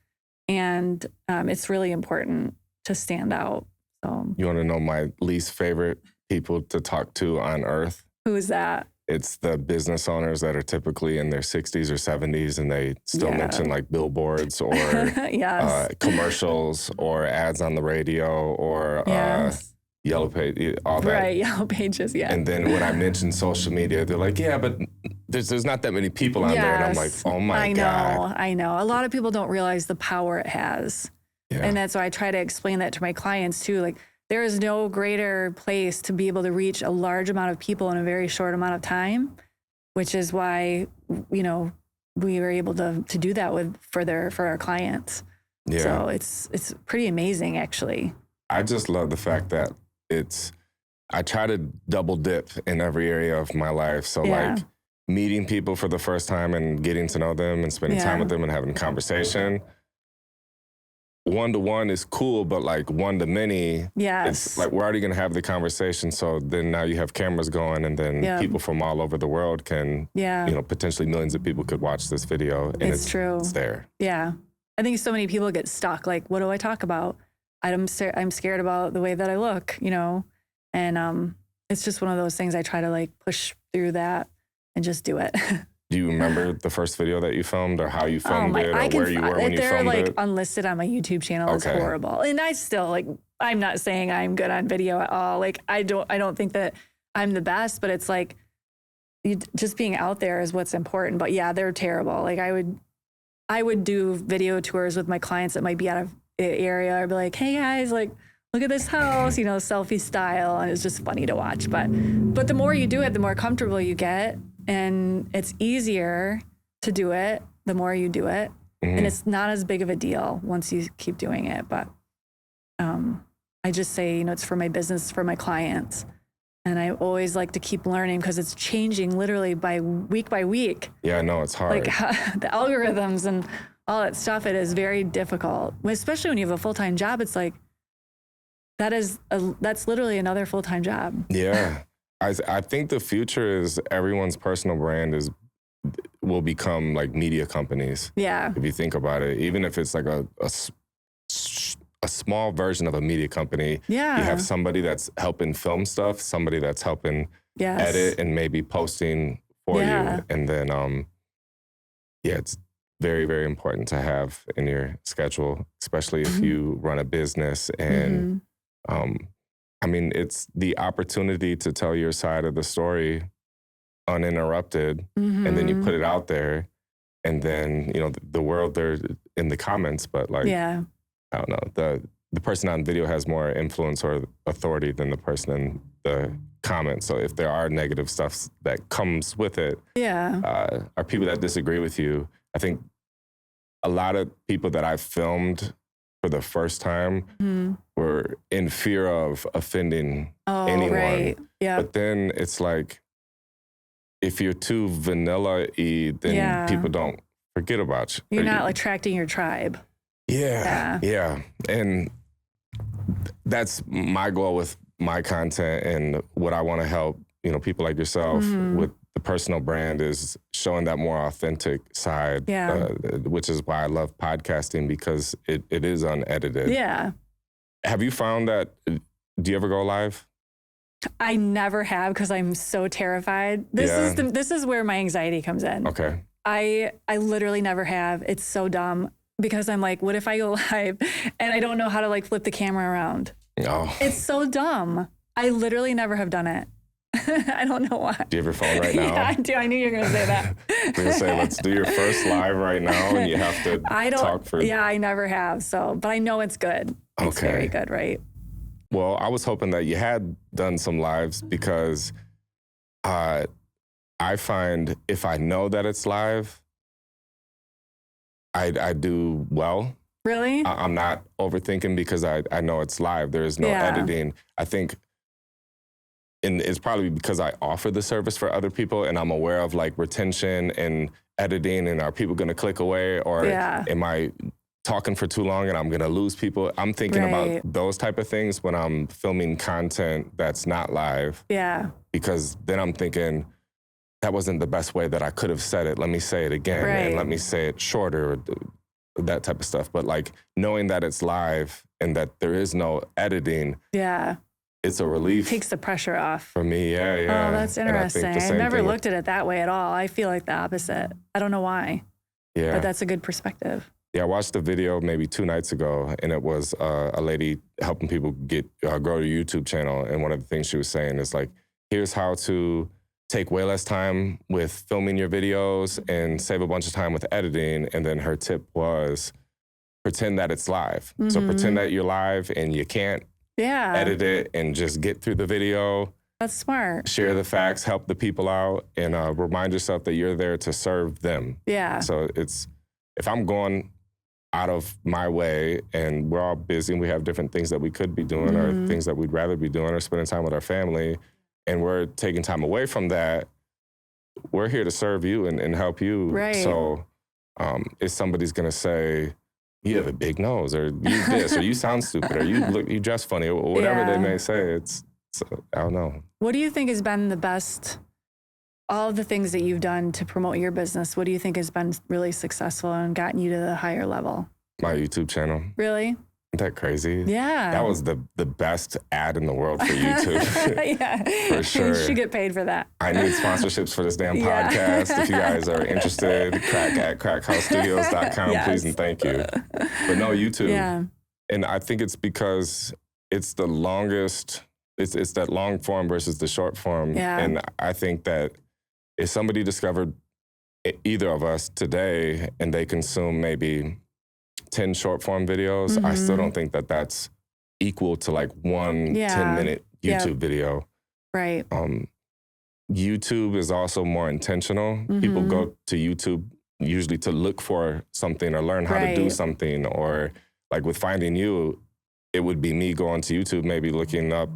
And it's really important to stand out. So you want to know my least favorite people to talk to on earth? Who is that? It's the business owners that are typically in their 60s or 70s, and they still mention like billboards or commercials or ads on the radio or yellow page, all that. Right, yellow pages, yeah. And then when I mention social media, they're like, yeah, but there's not that many people on there. And I'm like, oh my God. I know. A lot of people don't realize the power it has. Yeah. And that's why I try to explain that to my clients too. Like, there is no greater place to be able to reach a large amount of people in a very short amount of time, which is why, we were able to do that for our clients. Yeah. So it's pretty amazing, actually. I just love the fact that I try to double dip in every area of my life. So like meeting people for the first time and getting to know them and spending time with them and having a conversation. One-to-one is cool, but like one-to-many, it's like we're already going to have the conversation. So then now you have cameras going, and then people from all over the world can, potentially millions of people could watch this video. And it's true. It's there. Yeah. I think so many people get stuck. Like, what do I talk about? I'm scared about the way that I look, and it's just one of those things I try to like push through that and just do it. Do you remember the first video that you filmed, or how you filmed it, or where you were when you filmed it? They're like unlisted on my YouTube channel. It's horrible. And I still I'm not saying I'm good on video at all. Like I don't think that I'm the best, but it's like just being out there is what's important. But yeah, they're terrible. Like I would do video tours with my clients that might be out of area. I'd be like, hey guys, like look at this house, selfie style. And it's just funny to watch. But the more you do it, the more comfortable you get. And it's easier to do it the more you do it. Mm-hmm. And it's not as big of a deal once you keep doing it. But I just say, it's for my business, for my clients. And I always like to keep learning because it's changing literally by week. Yeah, no, it's hard. Like the algorithms and all that stuff, it is very difficult. Especially when you have a full-time job, it's like, that's literally another full-time job. Yeah. I think the future is everyone's personal brand will become like media companies. Yeah. If you think about it, even if it's like a small version of a media company, you have somebody that's helping film stuff, somebody that's helping edit and maybe posting for you. And then, it's very, very important to have in your schedule, especially if you run a business and, it's the opportunity to tell your side of the story uninterrupted, and then you put it out there, and then, the world, they're in the comments, but like, I don't know, the person on video has more influence or authority than the person in the comments. So if there are negative stuff that comes with it, are people that disagree with you. I think a lot of people that I've filmed for the first time were in fear of offending anyone. Right. Yeah. But then it's like, if you're too vanilla-y, then people don't forget about you. You're not attracting your tribe. Yeah. And that's my goal with my content and what I want to help, people like yourself with the personal brand, is showing that more authentic side, which is why I love podcasting, because it is unedited. Yeah. Have you found that, do you ever go live? I never have, because I'm so terrified. This is where my anxiety comes in. Okay. I literally never have. It's so dumb, because I'm like, what if I go live and I don't know how to like flip the camera around? Oh. It's so dumb. I literally never have done it. I don't know why. Do you have your phone right now? Yeah, I do. I knew you were going to say that. I'm going to say, let's do your first live right now, and you have to talk for... Yeah, I never have. So, but I know it's good. It's very good, right? Well, I was hoping that you had done some lives because I find if I know that it's live, I do well. Really? I'm not overthinking because I know it's live. There is no editing. I think... And it's probably because I offer the service for other people and I'm aware of like retention and editing and are people going to click away or am I talking for too long and I'm going to lose people? I'm thinking about those type of things when I'm filming content that's not live. Yeah. Because then I'm thinking that wasn't the best way that I could have said it. Let me say it again and let me say it shorter, that type of stuff. But like knowing that it's live and that there is no editing. Yeah. It's a relief. Takes the pressure off. For me, yeah. Oh, that's interesting. I never looked at it that way at all. I feel like the opposite. I don't know why. Yeah. But that's a good perspective. Yeah, I watched a video maybe 2 nights ago, and it was a lady helping people grow their YouTube channel. And one of the things she was saying is like, here's how to take way less time with filming your videos and save a bunch of time with editing. And then her tip was pretend that it's live. Mm-hmm. So pretend that you're live and you can't edit it and just get through the video. That's smart. Share the facts, help the people out, and remind yourself that you're there to serve them. Yeah. So if I'm going out of my way and we're all busy and we have different things that we could be doing or things that we'd rather be doing or spending time with our family, and we're taking time away from that, we're here to serve you and help you. Right. So if somebody's going to say, you have a big nose, or you this, or you sound stupid, or you dress funny, or whatever they may say. It's I don't know. What do you think has been the best, all of the things that you've done to promote your business, what do you think has been really successful and gotten you to the higher level? My YouTube channel. Really? Isn't that crazy? Yeah. That was the best ad in the world for YouTube. Yeah. For sure. You should get paid for that. I need sponsorships for this damn podcast. If you guys are interested, crack@crackhousestudios.com, please and thank you. But no, YouTube. Yeah. And I think it's because it's the longest, it's that long form versus the short form. Yeah. And I think that if somebody discovered either of us today and they consume maybe 10 short form videos, I still don't think that that's equal to like one 10-minute YouTube video. Right. YouTube is also more intentional. People go to YouTube usually to look for something or learn how to do something, or like with Finding You, it would be me going to YouTube, maybe looking up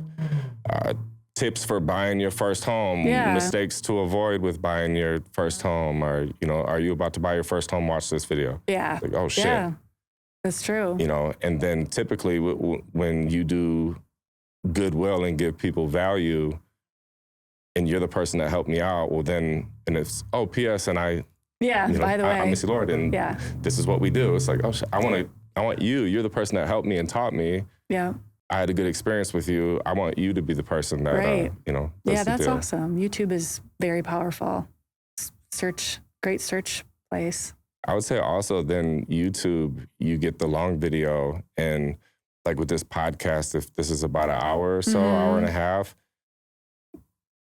tips for buying your first home, mistakes to avoid with buying your first home, or, you know, are you about to buy your first home? Watch this video. Yeah. Like, oh shit. Yeah. That's true. You know, and then typically when you do goodwill and give people value and you're the person that helped me out, well then, and it's, oh, P.S. and I, by the way, I'm Missy Lord and this is what we do. It's like, oh, I want you're the person that helped me and taught me. Yeah. I had a good experience with you. I want you to be the person that, you know, that's awesome. YouTube is very powerful. Great search place. I would say also then YouTube, you get the long video, and like with this podcast, if this is about an hour or so, hour and a half,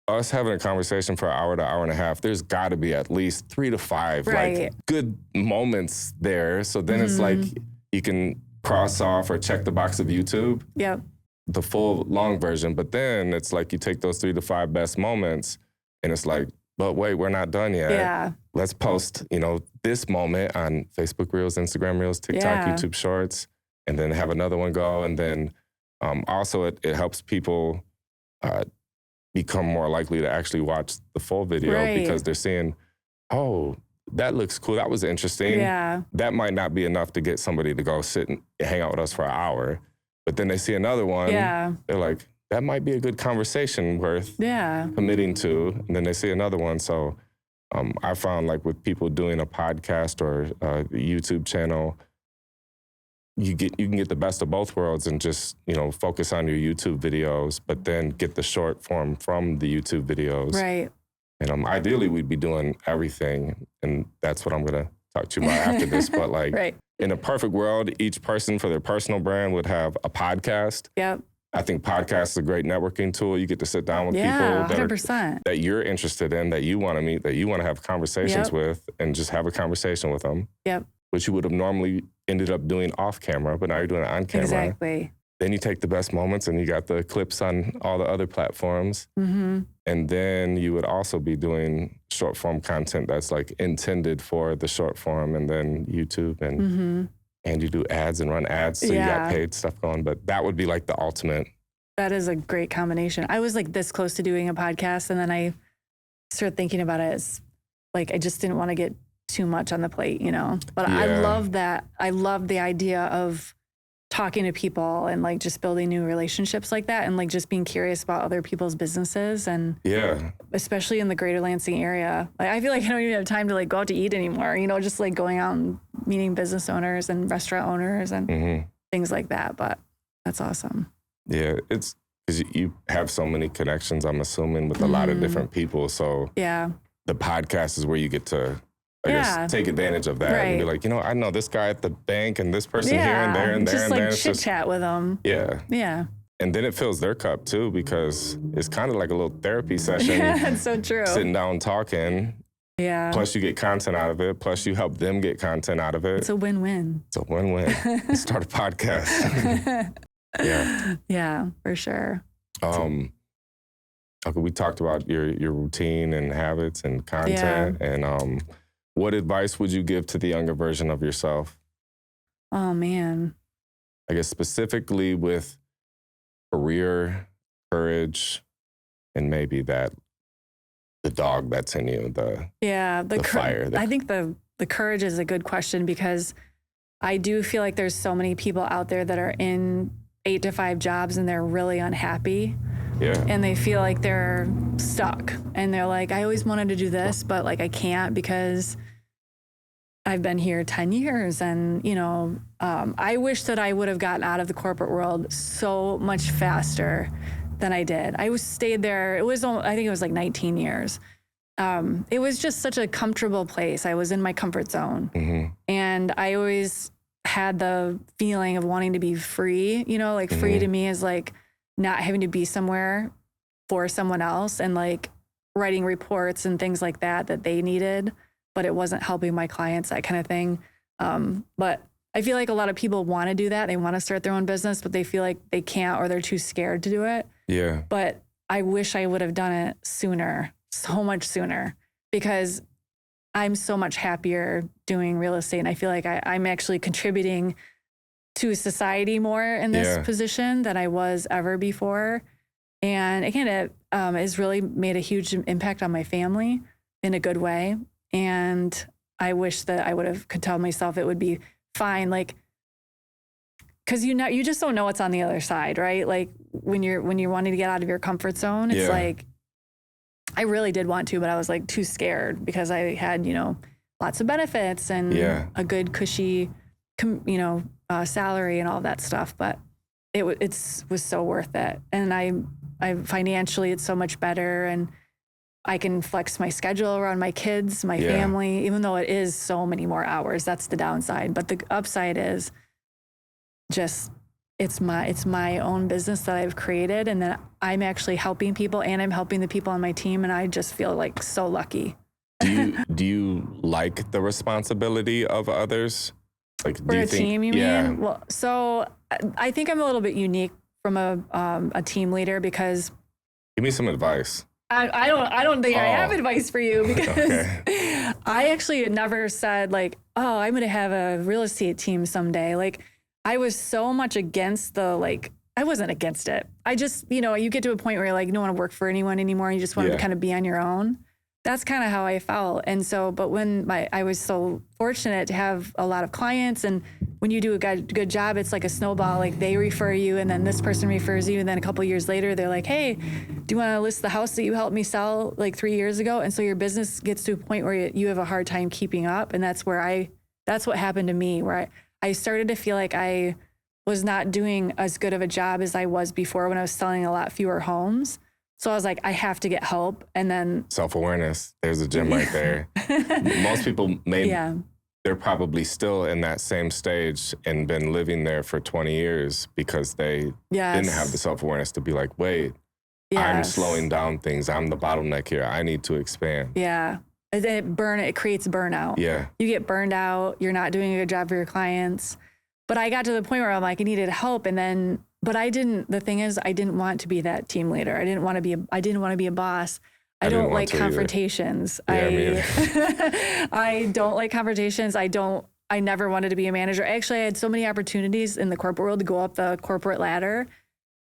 us having a conversation for an hour to hour and a half, there's got to be at least 3 to 5 like good moments there. So then it's like you can cross off or check the box of YouTube, the full long version. But then it's like you take those 3 to 5 best moments, and it's like, but wait, we're not done yet. Yeah. Let's post, you know, this moment on Facebook Reels, Instagram Reels, TikTok, YouTube Shorts, and then have another one go. And then also it helps people become more likely to actually watch the full video because they're seeing, oh, that looks cool. That was interesting. Yeah. That might not be enough to get somebody to go sit and hang out with us for an hour. But then they see another one. Yeah. They're like, that might be a good conversation worth committing to. And then they see another one. So I found like with people doing a podcast or a YouTube channel, you can get the best of both worlds and just, you know, focus on your YouTube videos, but then get the short form from the YouTube videos. Right. And ideally we'd be doing everything. And that's what I'm going to talk to you about after this. But like in a perfect world, each person for their personal brand would have a podcast. Yep. I think podcasts is a great networking tool. You get to sit down with people that you're interested in, that you want to meet, that you want to have conversations with, and just have a conversation with them. Yep. Which you would have normally ended up doing off camera, but now you're doing it on camera. Exactly. Then you take the best moments and you got the clips on all the other platforms. Mm-hmm. And then you would also be doing short form content that's like intended for the short form, and then YouTube and you do ads and run ads. So you got paid stuff going, but that would be like the ultimate. That is a great combination. I was like this close to doing a podcast, and then I started thinking about it as like, I just didn't want to get too much on the plate, you know, but I love that. I love the idea of talking to people and like just building new relationships like that, and like just being curious about other people's businesses, and especially in the greater Lansing area. Like, I feel like I don't even have time to like go out to eat anymore, you know, just like going out and meeting business owners and restaurant owners and things like that. But that's awesome. Yeah, it's because you have so many connections, I'm assuming, with a lot of different people. So the podcast is where you get to I guess take advantage of that and be like, you know, I know this guy at the bank and this person here and there and there just and like there. Chit chat with them. Yeah. Yeah. And then it fills their cup too, because it's kind of like a little therapy session. Yeah, it's so true. Sitting down talking. Yeah. Plus you get content out of it. Plus you help them get content out of it. It's a win-win. It's a win-win. Start a podcast. Yeah, for sure. Okay, we talked about your routine and habits and content. And what advice would you give to the younger version of yourself? Oh, man. I guess specifically with career, courage, and maybe the dog that's in you, the fire. I think the courage is a good question, because I do feel like there's so many people out there that are in 8 to 5 jobs and they're really unhappy. Yeah. And they feel like they're stuck, and they're like, I always wanted to do this, but like I can't because I've been here 10 years. And, you know, I wish that I would have gotten out of the corporate world so much faster than I did. I stayed there. I think it was like 19 years. It was just such a comfortable place. I was in my comfort zone. And I always had the feeling of wanting to be free, you know, like free to me is like not having to be somewhere for someone else and like writing reports and things like that they needed, but it wasn't helping my clients, that kind of thing. But I feel like a lot of people want to do that. They want to start their own business, but they feel like they can't, or they're too scared to do it. Yeah. But I wish I would have done it sooner, so much sooner, because I'm so much happier doing real estate. And I feel like I'm actually contributing to society more in this position than I was ever before. And again, it has really made a huge impact on my family in a good way. And I wish that I could tell myself it would be fine. Like, cause you just don't know what's on the other side, right? Like when you're wanting to get out of your comfort zone, it's like, I really did want to, but I was like too scared because I had, you know, lots of benefits and a good cushy, salary and all that stuff. But it was so worth it. And I financially, it's so much better, and I can flex my schedule around my kids, my family, even though it is so many more hours. That's the downside. But the upside is just, it's my own business that I've created, and then I'm actually helping people, and I'm helping the people on my team, and I just feel like so lucky. Do you like the responsibility of others? Like, for a team, you mean? Well, so I think I'm a little bit unique from a team leader, because give me some advice. I don't think I have advice for you, because I actually never said like, oh, I'm going to have a real estate team someday. Like, I was so much against I wasn't against it. I just, you get to a point where you're like, you don't want to work for anyone anymore. You just want to kind of be on your own. That's kind of how I felt. And so, but when I was so fortunate to have a lot of clients, and when you do a good job, it's like a snowball. Like, they refer you, and then this person refers you, and then a couple of years later, they're like, hey, do you want to list the house that you helped me sell like 3 years ago? And so your business gets to a point where you have a hard time keeping up. And that's what happened to me, where I started to feel like I was not doing as good of a job as I was before, when I was selling a lot fewer homes. So I was like, I have to get help. And then self-awareness, there's a gem right there. Most people they're they're probably still in that same stage and been living there for 20 years because they didn't have the self-awareness to be like, wait, I'm slowing down things. I'm the bottleneck here. I need to expand. Yeah. It creates burnout. Yeah. You get burned out. You're not doing a good job for your clients. But I got to the point where I'm like, I needed help. But the thing is, I didn't want to be that team leader. I didn't want to be a boss. I don't like confrontations. Yeah, I don't like confrontations. I never wanted to be a manager. Actually, I had so many opportunities in the corporate world to go up the corporate ladder,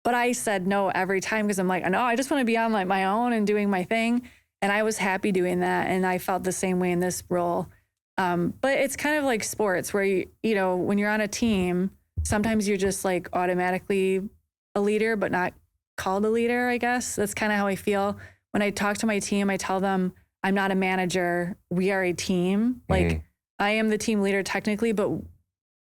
but I said no every time because I'm like, no, I just want to be on like my own and doing my thing. And I was happy doing that. And I felt the same way in this role. But it's kind of like sports where, you know, when you're on a team, sometimes you're just like automatically a leader, but not called a leader, I guess. That's kind of how I feel. When I talk to my team, I tell them I'm not a manager. We are a team. Like I am the team leader technically, but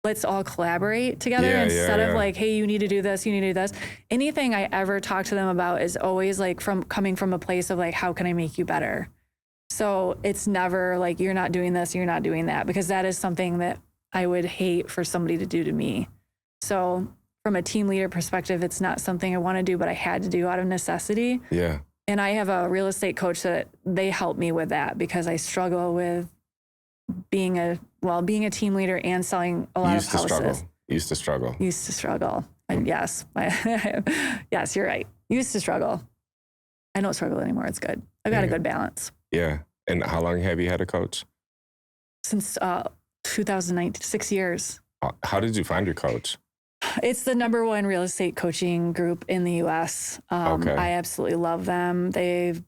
let's all collaborate together instead of like, hey, you need to do this, you need to do this. Anything I ever talk to them about is always like coming from a place of like, how can I make you better? So it's never like, you're not doing this, you're not doing that, because that is something that I would hate for somebody to do to me. So from a team leader perspective, it's not something I want to do, but I had to do out of necessity. Yeah. And I have a real estate coach that they help me with that because I struggle with being a team leader and selling a lot of houses. Used to struggle. And yes, yes, you're right. Used to struggle. I don't struggle anymore. It's good. I've got a good balance. Yeah. And how long have you had a coach? Since 2019, 6 years. How did you find your coach? It's the #1 real estate coaching group in the U.S. I absolutely love them. The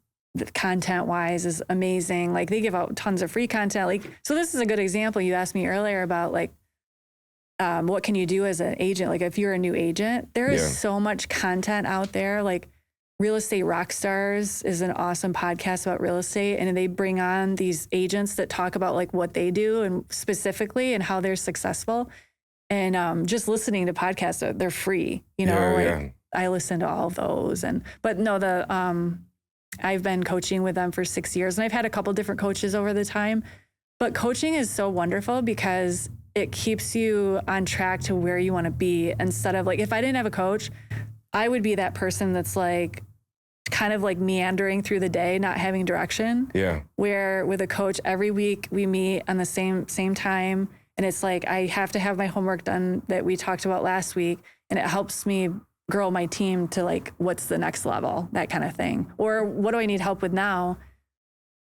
content wise is amazing. Like they give out tons of free content. Like, so this is a good example. You asked me earlier about like, what can you do as an agent? Like if you're a new agent, there is so much content out there. Like Real Estate Rockstars is an awesome podcast about real estate. And they bring on these agents that talk about like what they do and specifically and how they're successful. And just listening to podcasts, they're free, you know, I listen to all of those. But no, I've been coaching with them for 6 years and I've had a couple different coaches over the time, but coaching is so wonderful because it keeps you on track to where you want to be instead of like, if I didn't have a coach, I would be that person that's like, kind of like meandering through the day, not having direction. Yeah. Where with a coach, every week we meet on the same time. And it's like, I have to have my homework done that we talked about last week. And it helps me grow my team to like, what's the next level, that kind of thing. Or what do I need help with now?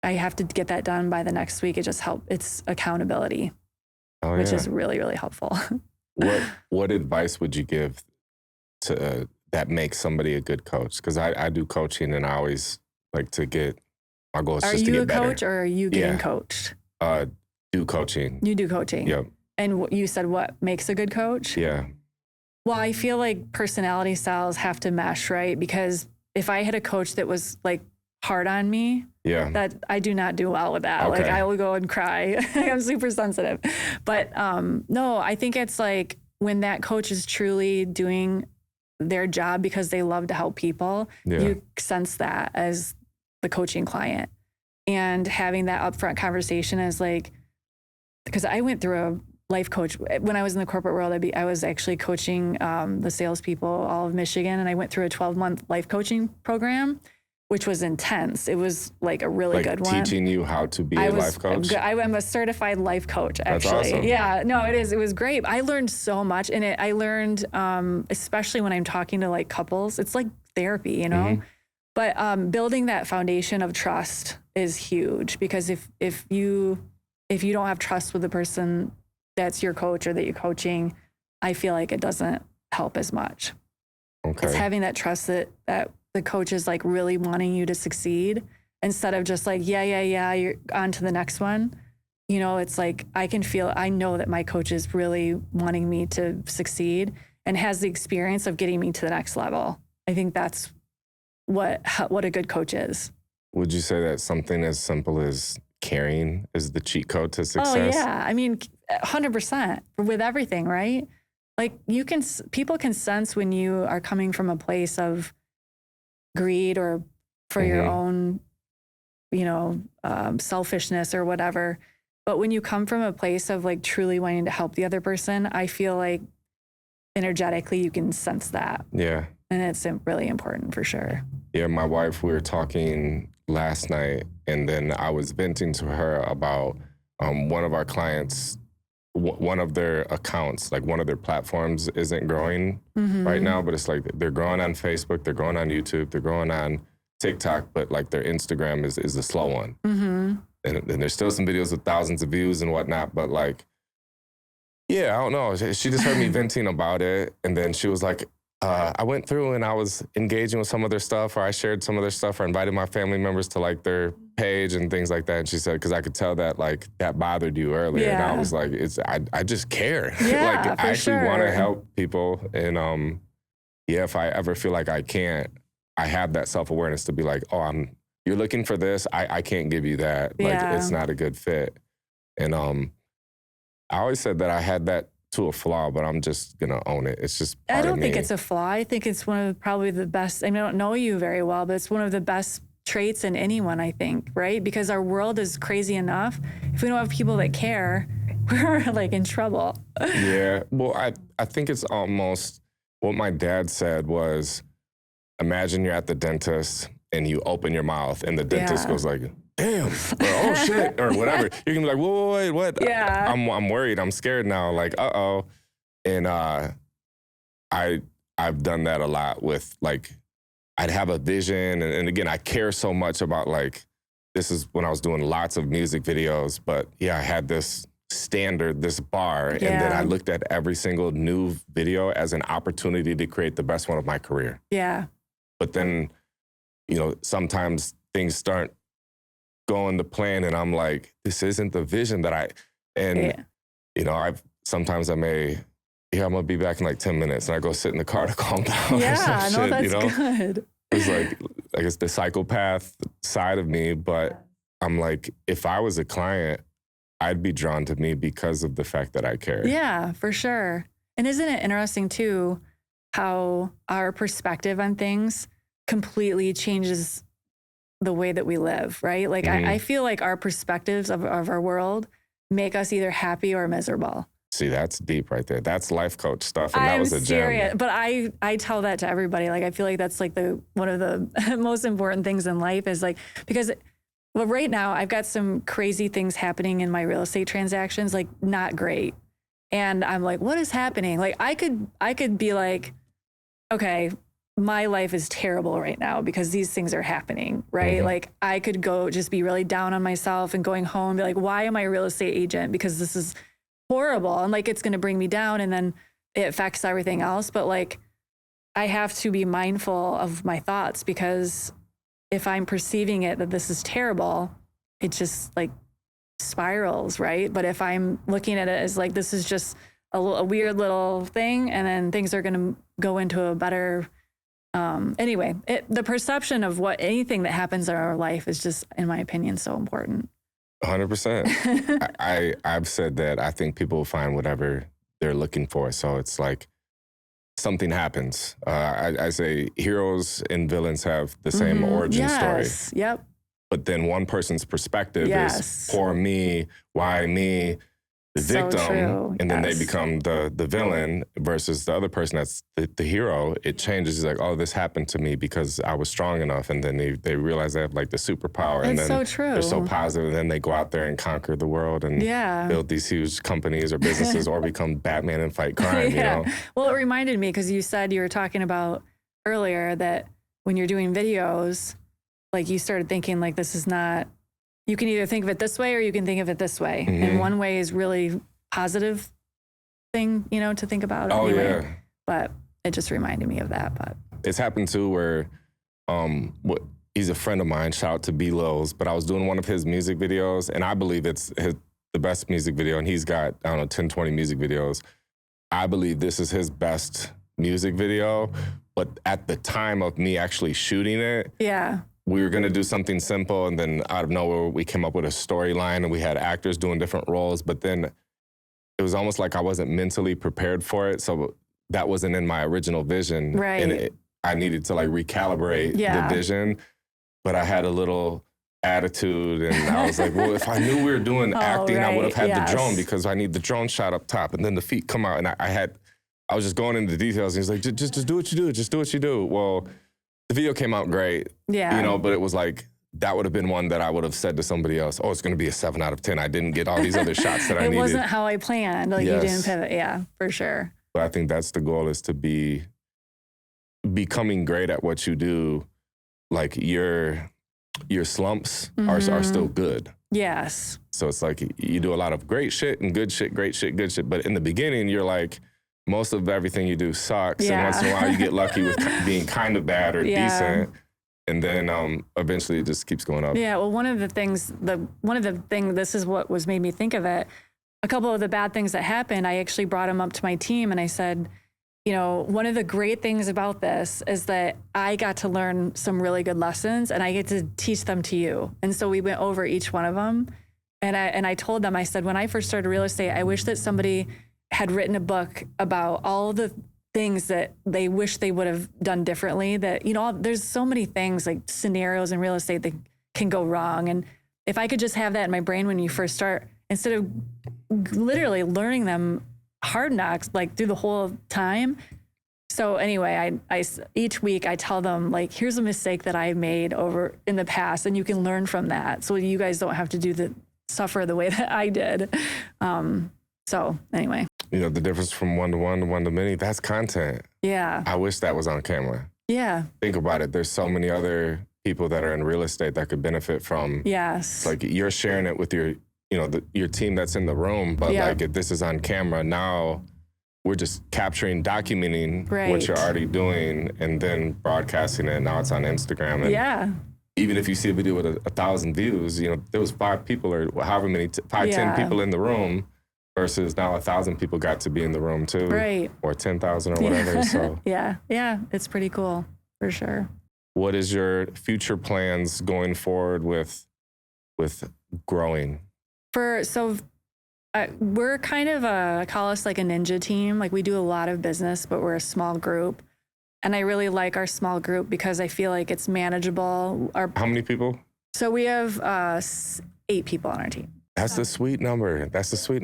I have to get that done by the next week. It just helps. It's accountability, which is really, really helpful. What advice would you give to that makes somebody a good coach? Because I do coaching and I always like to get, my goal is just to get better. Are you a coach or are you getting coached? Do coaching. You do coaching. Yep. And you said what makes a good coach? Yeah. Well, I feel like personality styles have to mesh, right? Because if I had a coach that was like hard on me, that I do not do well with that. Okay. Like I will go and cry. I'm super sensitive. But no, I think it's like when that coach is truly doing their job because they love to help people, you sense that as the coaching client. And having that upfront conversation is like, because I went through a life coach when I was in the corporate world. I was actually coaching the salespeople all of Michigan, and I went through a 12-month life coaching program, which was intense. It was like a really good one. Teaching you how to be a life coach? I'm a certified life coach, actually. That's awesome. Yeah, no, it is. It was great. I learned so much in it. I learned, especially when I'm talking to like couples, it's like therapy, you know? Mm-hmm. But building that foundation of trust is huge, because if you don't have trust with the person that's your coach or that you're coaching, I feel like it doesn't help as much. Okay. It's having that trust that the coach is like really wanting you to succeed instead of just like, you're on to the next one. You know, it's like, I know that my coach is really wanting me to succeed and has the experience of getting me to the next level. I think that's what a good coach is. Would you say that something as simple as caring is the cheat code to success? Oh yeah. I mean, 100% with everything, right? Like people can sense when you are coming from a place of greed or for your own, selfishness or whatever, But when you come from a place of like truly wanting to help the other person, I feel like energetically you can sense that. Yeah. And it's really important for sure. Yeah, my wife, we were talking last night, and then I was venting to her about one of our clients, one of their accounts, like one of their platforms isn't growing right now, but it's like they're growing on Facebook, they're growing on YouTube, they're growing on TikTok, but like their Instagram is a slow one. And there's still some videos with thousands of views and whatnot, but like, yeah, I don't know. She just heard me venting about it, and then she was like, I went through and I was engaging with some of their stuff, or I shared some of their stuff, or invited my family members to like their page and things like that. And she said, because I could tell that like that bothered you earlier. And I was like, I just care. Yeah, like I actually want to help people. And if I ever feel like I can't, I have that self-awareness to be like, oh, you're looking for this. I can't give you that. Like it's not a good fit. And I always said that I had that to a flaw, but I'm just gonna own it. It's just part of me. I don't think it's a flaw. I think it's one of probably the best. I mean, I don't know you very well, but it's one of the best traits in anyone, I think, right? Because our world is crazy enough. If we don't have people that care, we're like in trouble. Yeah. Well, I think it's almost what my dad said was, imagine you're at the dentist and you open your mouth and the dentist goes like, damn, or oh shit, or whatever. You're gonna be like, whoa, wait, what? Yeah. I'm worried. I'm scared now. Like, uh-oh. And I've done that a lot with like, I'd have a vision. And again, I care so much about like, this is when I was doing lots of music videos, but yeah, I had this standard, this bar. And then I looked at every single new video as an opportunity to create the best one of my career. Yeah. But then, sometimes things start going to plan and I'm like, this isn't the vision that sometimes I may, I'm gonna be back in like 10 minutes and I go sit in the car to calm down. Yeah, no, that's good. It's like, I guess the psychopath side of me, but I'm like, if I was a client, I'd be drawn to me because of the fact that I care. Yeah, for sure. And isn't it interesting too, how our perspective on things completely changes the way that we live, right? Like I feel like our perspectives of our world make us either happy or miserable. See, that's deep right there. That's life coach stuff, and that was a gem. But I tell that to everybody. Like I feel like that's like one of the most important things in life is like, because right now I've got some crazy things happening in my real estate transactions, like not great. And I'm like, what is happening? Like I could be like, okay, my life is terrible right now because these things are happening, right? Like I could go just be really down on myself and going home and be like, why am I a real estate agent? Because this is horrible. And like, it's going to bring me down and then it affects everything else. But like, I have to be mindful of my thoughts because if I'm perceiving it that this is terrible, it just like spirals, right? But if I'm looking at it as like, this is just a weird little thing and then things are going to go into a better anyway, the perception of anything that happens in our life is just, in my opinion, so important. 100%. I've said that I think people will find whatever they're looking for. So it's like something happens. I say heroes and villains have the same origin story. Yep. But then one person's perspective is poor me, why me, the victim, and then they become the villain versus the other person that's the hero. It changes. It's like, oh, this happened to me because I was strong enough. And then they realize they have like the superpower. And then they're so positive. And then they go out there and conquer the world and build these huge companies or businesses or become Batman and fight crime, you know? Well, it reminded me because you said you were talking about earlier that when you're doing videos, like you started thinking like, this is not, you can either think of it this way or you can think of it this way. And one way is really positive thing, to think about. Oh, anyway. yeah. But it just reminded me of that. But it's happened too where he's a friend of mine, shout out to B. Lils, but I was doing one of his music videos and I believe it's the best music video. And he's got, 10, 20 music videos. I believe this is his best music video. But at the time of me actually shooting it, we were going to do something simple, and then out of nowhere, we came up with a storyline, and we had actors doing different roles, but then it was almost like I wasn't mentally prepared for it, so that wasn't in my original vision. Right. And I needed to, like, recalibrate the vision, but I had a little attitude. And I was like, well, if I knew we were doing acting, I would have had the drone because I need the drone shot up top and then the feet come out. And I was just going into the details. And he's like, just do what you do. Just do what you do. Well, the video came out great, but it was like, that would have been one that I would have said to somebody else, oh, it's going to be a 7 out of 10. I didn't get all these other shots that I needed. It wasn't how I planned. Like you didn't pivot. Yeah, for sure. But I think that's the goal, is to be becoming great at what you do. Like your slumps are still good. Yes. So it's like you do a lot of great shit and good shit, great shit, good shit. But in the beginning, you're like, most of everything you do sucks. And once in a while, you get lucky with being kind of bad or decent. And then eventually it just keeps going up. Yeah, well, this is what made me think of it. A couple of the bad things that happened, I actually brought them up to my team and I said, one of the great things about this is that I got to learn some really good lessons and I get to teach them to you. And so we went over each one of them. And I told them, I said, when I first started real estate, I wish that somebody had written a book about all the things that they wish they would have done differently. That, there's so many things, like scenarios in real estate that can go wrong. And if I could just have that in my brain when you first start, instead of literally learning them hard knocks, like through the whole time. So anyway, I each week I tell them, like, here's a mistake that I made over in the past and you can learn from that. So you guys don't have to suffer the way that I did. So anyway. The difference from one to one to one to many, that's content. Yeah. I wish that was on camera. Yeah. Think about it. There's so many other people that are in real estate that could benefit from. Yes. Like you're sharing it with your, your team that's in the room, but like if this is on camera, now we're just documenting what you're already doing and then broadcasting it. Now it's on Instagram. And even if you see a video with 1,000 views, there was 5 people or however many, 10 people in the room. Versus now 1,000 people got to be in the room too. Right. Or 10,000 or whatever. So yeah, it's pretty cool for sure. What is your future plans going forward with growing? We're kind of I call us like a ninja team. Like we do a lot of business, but we're a small group. And I really like our small group because I feel like it's manageable. How many people? So we have 8 people on our team. That's the sweet number.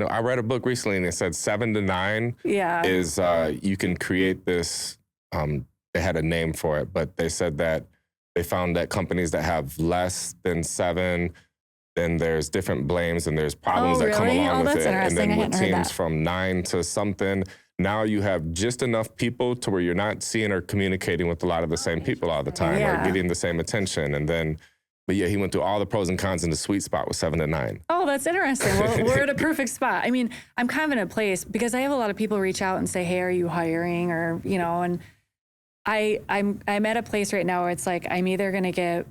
I read a book recently and it said 7 to 9 is you can create this. They had a name for it, but they said that they found that companies that have less than 7, then there's different blames and there's problems that come along with it. And then with teams from 9 to something, now you have just enough people to where you're not seeing or communicating with a lot of the same people all the time or getting the same attention. And then But yeah, he went through all the pros and cons, and the sweet spot was 7 to 9. Oh, that's interesting. Well, we're at a perfect spot. I mean, I'm kind of in a place because I have a lot of people reach out and say, hey, are you hiring? Or, you know, and I'm at a place right now where it's like, I'm either going to get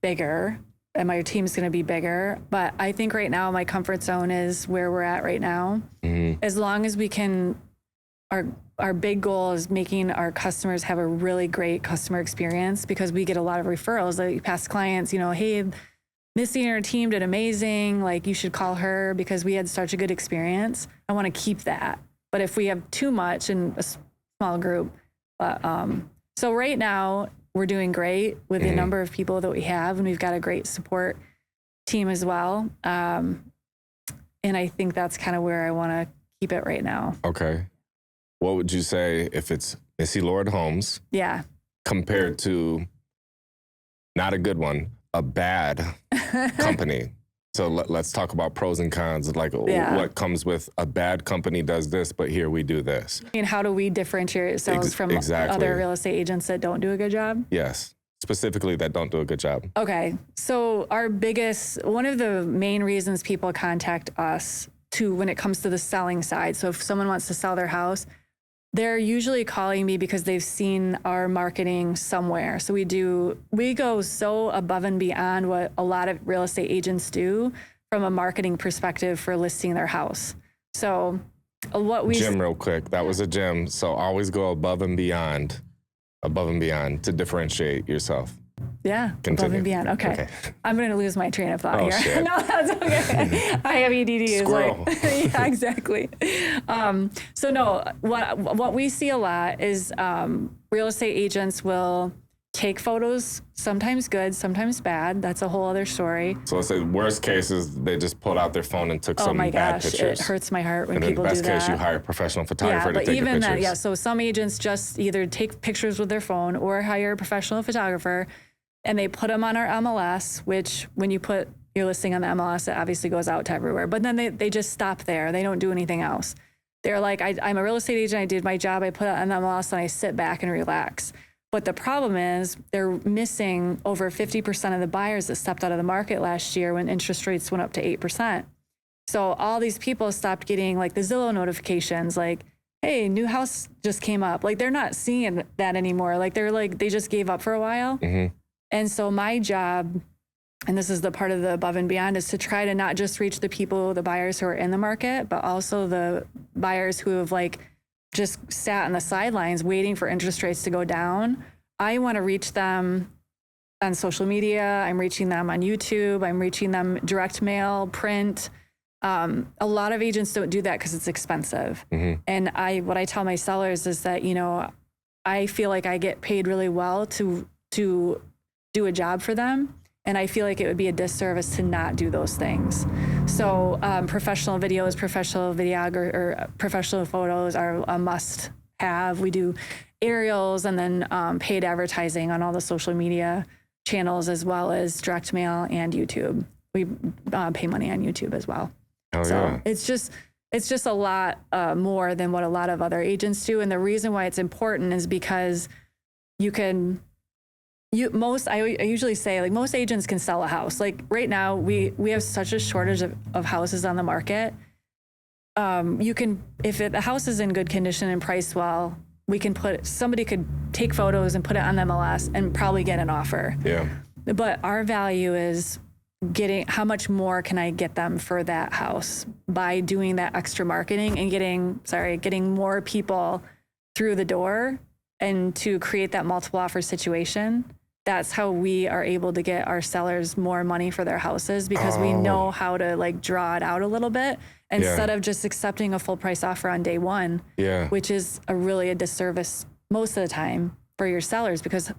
bigger and my team's going to be bigger. But I think right now my comfort zone is where we're at right now. Mm-hmm. As long as we can, our big goal is making our customers have a really great customer experience, because we get a lot of referrals, like past clients, you know, hey, Missy and her team did amazing. Like, you should call her because we had such a good experience. I want to keep that. But if we have too much in a small group, so right now we're doing great with the number of people that we have, and we've got a great support team as well. And I think that's kind of where I want to keep it right now. Okay. What would you say if it's Missy Lord Homes? Yeah. Compared to, not a good one, a bad company. So let's talk about pros and cons. Like, what comes with a bad company does this, but here we do this. I mean, how do we differentiate ourselves from other real estate agents that don't do a good job? Yes. Specifically that don't do a good job. Okay. So one of the main reasons people contact us when it comes to the selling side. So if someone wants to sell their house, they're usually calling me because they've seen our marketing somewhere. So we go so above and beyond what a lot of real estate agents do from a marketing perspective for listing their house. So Jim, real quick, that was a gem. So always go above and beyond to differentiate yourself. Yeah, continue. Above and beyond. Okay. I'm going to lose my train of thought here. Shit. No, that's okay. I have EDD. Squirrel. Yeah, exactly. So no, what we see a lot is real estate agents will take photos, sometimes good, sometimes bad. That's a whole other story. So let's say worst case is they just pulled out their phone and took some bad pictures. It hurts my heart when and people do that. in the best case, you hire a professional photographer to take the pictures. That, so some agents just either take pictures with their phone or hire a professional photographer, and they put them on our MLS, which when you put your listing on the MLS, it obviously goes out to everywhere. But then they just stop there. They don't do anything else. They're like, I'm a real estate agent. I did my job. I put it on the MLS and I sit back and relax. But the problem is they're missing over 50% of the buyers that stepped out of the market last year when interest rates went up to 8%. So all these people stopped getting like the Zillow notifications, like, hey, new house just came up. Like they're not seeing that anymore. Like they just gave up for a while. Mm-hmm. And so my job, and this is the part of the above and beyond, is to try to not just reach the buyers who are in the market, but also the buyers who have like just sat on the sidelines waiting for interest rates to go down. I want to reach them on social media. I'm reaching them on YouTube. I'm reaching them direct mail, print. A lot of agents don't do that because it's expensive. Mm-hmm. And what I tell my sellers is that, I feel like I get paid really well to do a job for them. And I feel like it would be a disservice to not do those things. So professional videos, professional videography, or professional photos are a must have. We do aerials and then paid advertising on all the social media channels, as well as direct mail and YouTube. We pay money on YouTube as well. Oh, so yeah. it's just a lot more than what a lot of other agents do. And the reason why it's important is because I usually say, like, most agents can sell a house. Like right now, we have such a shortage of houses on the market. If the house is in good condition and priced well, somebody could take photos and put it on the MLS and probably get an offer. Yeah. But our value is how much more can I get them for that house by doing that extra marketing and getting more people through the door, and to create that multiple offer situation. That's how we are able to get our sellers more money for their houses, because we know how to like draw it out a little bit instead of just accepting a full price offer on day one, which is really a disservice most of the time for your sellers, because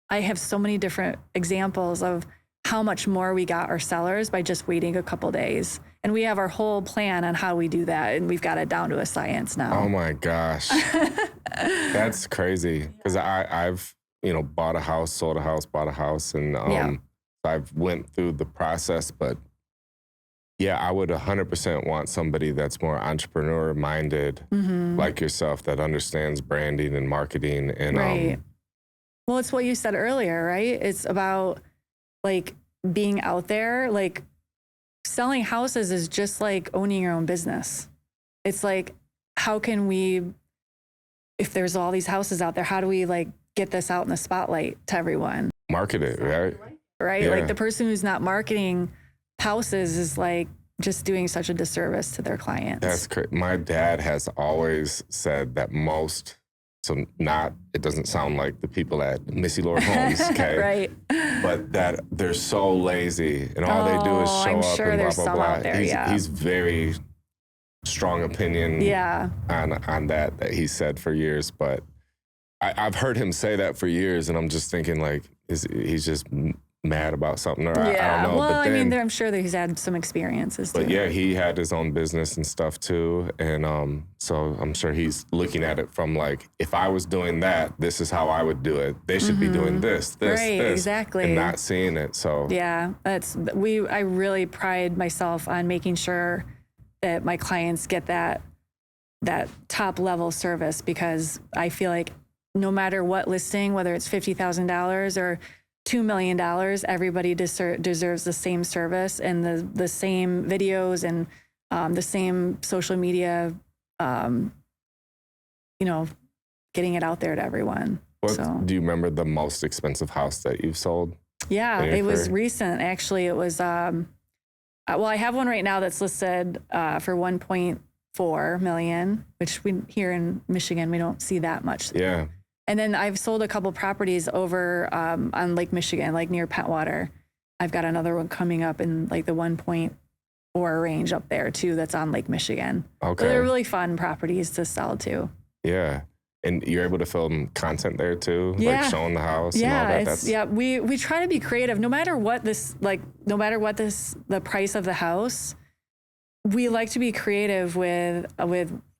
I have so many different examples of how much more we got our sellers by just waiting a couple days. And we have our whole plan on how we do that, and we've got it down to a science now. Oh my gosh. That's crazy. Because I've bought a house, sold a house, bought a house, and I've went through the process. But yeah, I would 100% want somebody that's more entrepreneur minded, like yourself, that understands branding and marketing. And right. Well, it's what you said earlier, right? It's about like being out there. Like selling houses is just like owning your own business. It's like, if there's all these houses out there, how do we like get this out in the spotlight to everyone? Market it, right? Right? Yeah. Like the person who's not marketing houses is like just doing such a disservice to their clients. That's crazy. My dad has always said that it doesn't sound like the people at Missy Lord homes, okay? Right. But that they're so lazy and all they do is show up and blah, blah, blah. Out there, He's very strong opinion on that he said for years. But I've heard him say that for years, and I'm just thinking, like, he's just mad about something, or I don't know. Well, but then, I'm sure that he's had some experiences too. But yeah, he had his own business and stuff too, and so I'm sure he's looking at it from like, if I was doing that, this is how I would do it. They should be doing this, right, exactly, and not seeing it. So yeah, I really pride myself on making sure that my clients get that top level service, because I feel like no matter what listing, whether it's $50,000 or $2 million, everybody deserves the same service and the same videos and the same social media, getting it out there to everyone. Do you remember the most expensive house that you've sold? Yeah, it was recent. Actually, it was, I have one right now that's listed for $1.4 million, which here in Michigan, we don't see that much. Yeah. And then I've sold a couple properties over on Lake Michigan, like near Pentwater. I've got another one coming up in like the 1.4 range up there too, that's on Lake Michigan. Okay. So they're really fun properties to sell too. Yeah. And you're able to film content there too, Yeah. like showing the house and all Yeah, that. we try to be creative no matter what the price of the house. We like to be creative with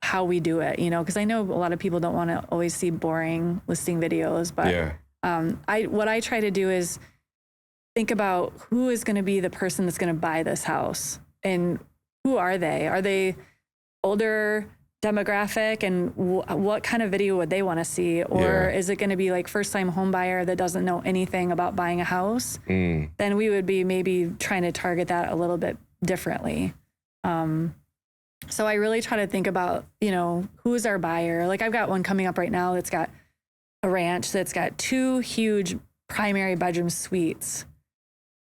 how we do it, because I know a lot of people don't want to always see boring listing videos, but what I try to do is think about who is going to be the person that's going to buy this house, and who are they? Are they older demographic, and what kind of video would they want to see? Or is it going to be like first time home buyer that doesn't know anything about buying a house? Then we would be maybe trying to target that a little bit differently. So I really try to think about, who's our buyer. Like I've got one coming up right now that's got a ranch that's got 2 huge primary bedroom suites,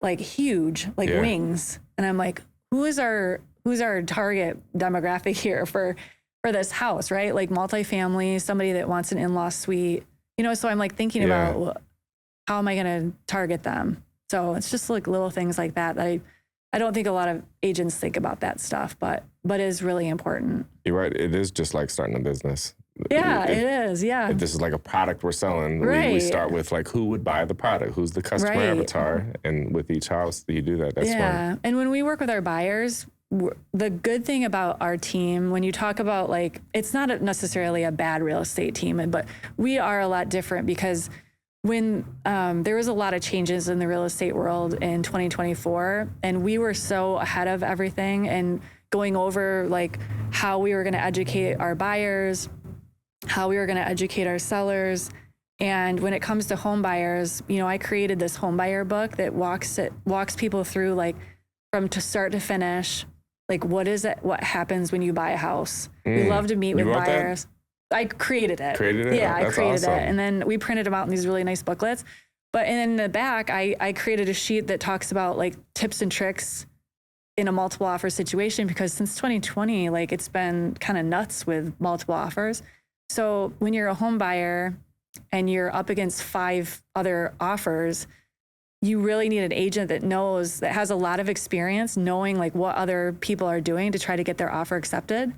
like huge, like wings. And I'm like, who's our target demographic here for this house, right? Like multifamily, somebody that wants an in-law suite, so I'm like thinking about, well, how am I going to target them? So it's just like little things like that. I don't think a lot of agents think about that stuff, but is really important. You're right. It is just like starting a business. Yeah, it is. Yeah. If this is like a product we're selling, we start with like, who would buy the product? Who's the customer avatar? And with each house that you do that, that's fun. And when we work with our buyers, the good thing about our team, when you talk about like, it's not necessarily a bad real estate team, but we are a lot different because when there was a lot of changes in the real estate world in 2024, and we were so ahead of everything and going over like how we were going to educate our buyers, how we were going to educate our sellers. And when it comes to home buyers, I created this home buyer book that walks people through like from to start to finish, like what happens when you buy a house. We love to meet with buyers. I created it. Yeah, I created it. And then we printed them out in these really nice booklets. But in the back, I created a sheet that talks about like tips and tricks in a multiple offer situation, because since 2020, like it's been kind of nuts with multiple offers. So when you're a home buyer and you're up against 5 other offers, you really need an agent that has a lot of experience knowing like what other people are doing to try to get their offer accepted.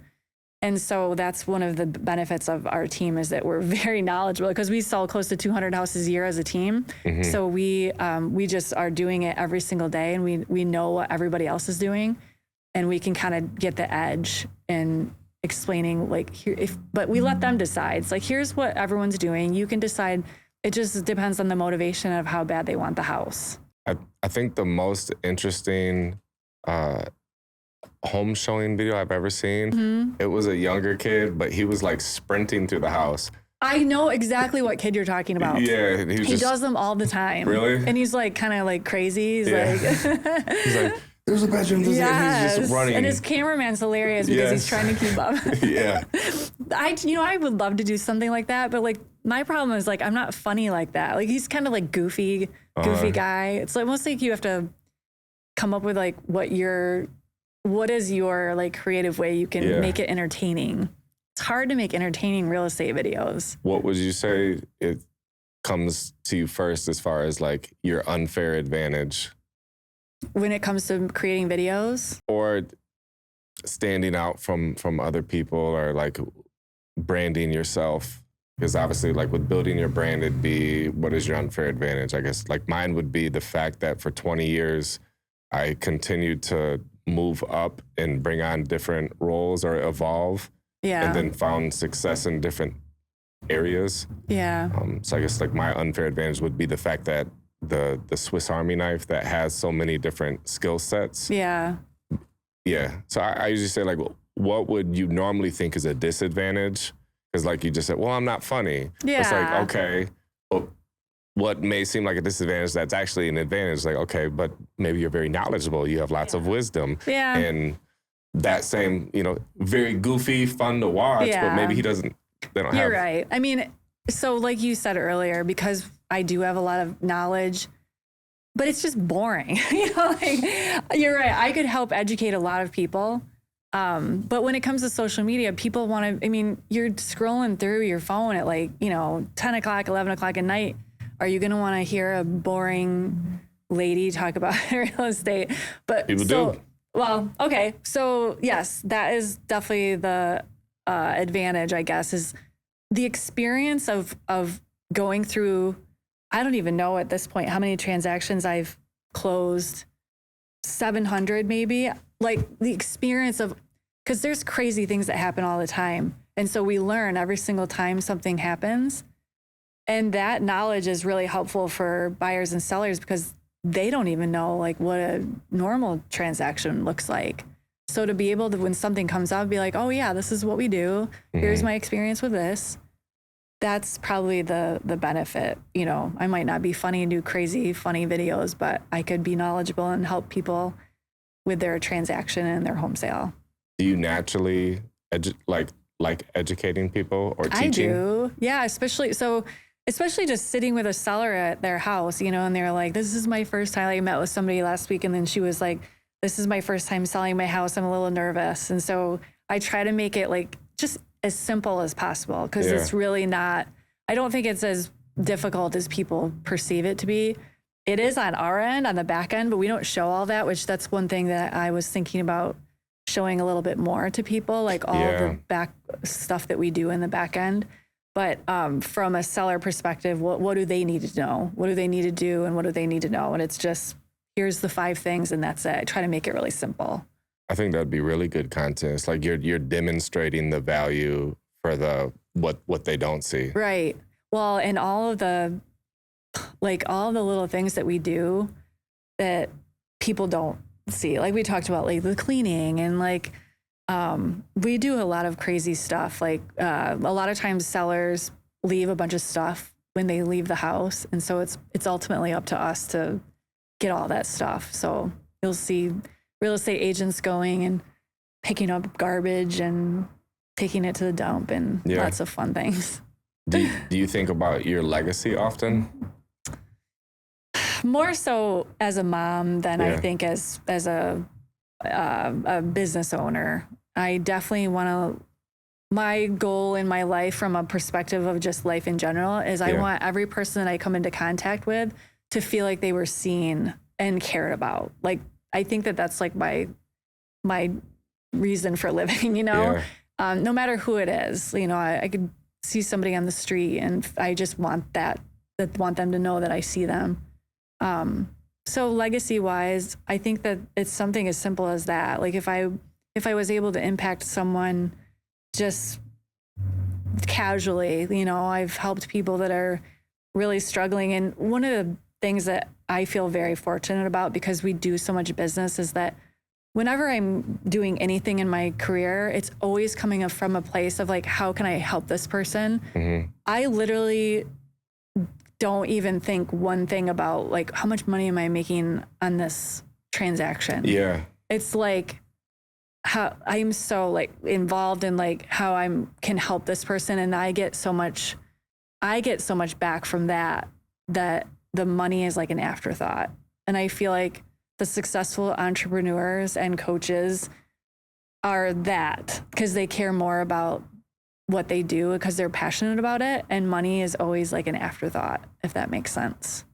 And so that's one of the benefits of our team, is that we're very knowledgeable, because we sell close to 200 houses a year as a team. So we just are doing it every single day, and we know what everybody else is doing, and we can kind of get the edge in explaining like but we let them decide. It's like, here's what everyone's doing. You can decide. It just depends on the motivation of how bad they want the house. I think the most interesting home showing video I've ever seen, it was a younger kid, but he was like sprinting through the house. I know exactly what kid you're talking about. Yeah. He does them all the time. Really? And he's like kind of like crazy. He's like, he's like, there's a bedroom. He's just running. And his cameraman's hilarious because he's trying to keep up. I would love to do something like that, but like my problem is like, I'm not funny like that. Like he's kind of like goofy guy. It's like almost like you have to come up with like what is your like creative way you can make it entertaining. It's hard to make entertaining real estate videos. What would you say it comes to you first as far as like your unfair advantage? When it comes to creating videos? Or standing out from other people, or like branding yourself? Because obviously like with building your brand, it'd be, what is your unfair advantage? I guess like mine would be the fact that for 20 years, I continued to move up and bring on different roles or evolve. And then found success in different areas. So I guess like my unfair advantage would be the fact that the Swiss Army knife that has so many different skill sets. So I usually say like, what would you normally think is a disadvantage? Because like you just said, well, I'm not funny. It's like, okay, well, what may seem like a disadvantage, that's actually an advantage. Like, okay, but maybe you're very knowledgeable. You have lots of wisdom. And that same, very goofy, fun to watch, but maybe they don't have. You're right. I mean, so like you said earlier, because I do have a lot of knowledge, but it's just boring. Like, you're right. I could help educate a lot of people. But when it comes to social media, people want to, you're scrolling through your phone at like, 10 o'clock, 11 o'clock at night. Are you going to want to hear a boring lady talk about real estate? But people do. Well, okay. So yes, that is definitely the advantage, I guess, is the experience of going through, I don't even know at this point how many transactions I've closed, 700 maybe, like the experience of, because there's crazy things that happen all the time. And so we learn every single time something happens. And that knowledge is really helpful for buyers and sellers because they don't even know like what a normal transaction looks like. So to be able to, when something comes up, be like, oh yeah, this is what we do. Here's my experience with this. That's probably the benefit. You know, I might not be funny and do crazy, funny videos, but I could be knowledgeable and help people with their transaction and their home sale. Do you naturally like educating people or teaching? I do. Yeah, especially just sitting with a seller at their house, you know, and they're like, this is my first time. I met with somebody last week and then she was like, this is my first time selling my house. I'm a little nervous. And so I try to make it like just as simple as possible because it's really not, I don't think it's as difficult as people perceive it to be. It is on our end, on the back end, but we don't show all that, which that's one thing that I was thinking about showing a little bit more to people, like all the back stuff that we do in the back end. But from a seller perspective, what do they need to know? What do they need to do? And what do they need to know? And it's just, here's the 5 things and that's it. I try to make it really simple. I think that'd be really good content. It's like you're demonstrating the value for the what they don't see. Right. Well, and all the little things that we do that people don't see. Like we talked about like the cleaning and like we do a lot of crazy stuff. Like a lot of times sellers leave a bunch of stuff when they leave the house. And so it's ultimately up to us to get all that stuff. So you'll see real estate agents going and picking up garbage and taking it to the dump and lots of fun things. Do you think about your legacy often? More so as a mom than I think as a business owner. I definitely want to, my goal in my life from a perspective of just life in general is I want every person that I come into contact with to feel like they were seen and cared about. Like, I think that that's like my reason for living, you know, no matter who it is, you know, I could see somebody on the street and I just want want them to know that I see them. So legacy wise, I think that it's something as simple as that. Like if I was able to impact someone just casually, you know, I've helped people that are really struggling. And one of the things that I feel very fortunate about because we do so much business is that whenever I'm doing anything in my career, it's always coming up from a place of like, how can I help this person? I literally don't even think one thing about like, how much money am I making on this transaction? Yeah. It's like how I'm so like involved in like how can help this person. And I get so much back from that the money is like an afterthought. And I feel like the successful entrepreneurs and coaches are that because they care more about what they do because they're passionate about it. And money is always like an afterthought, if that makes sense.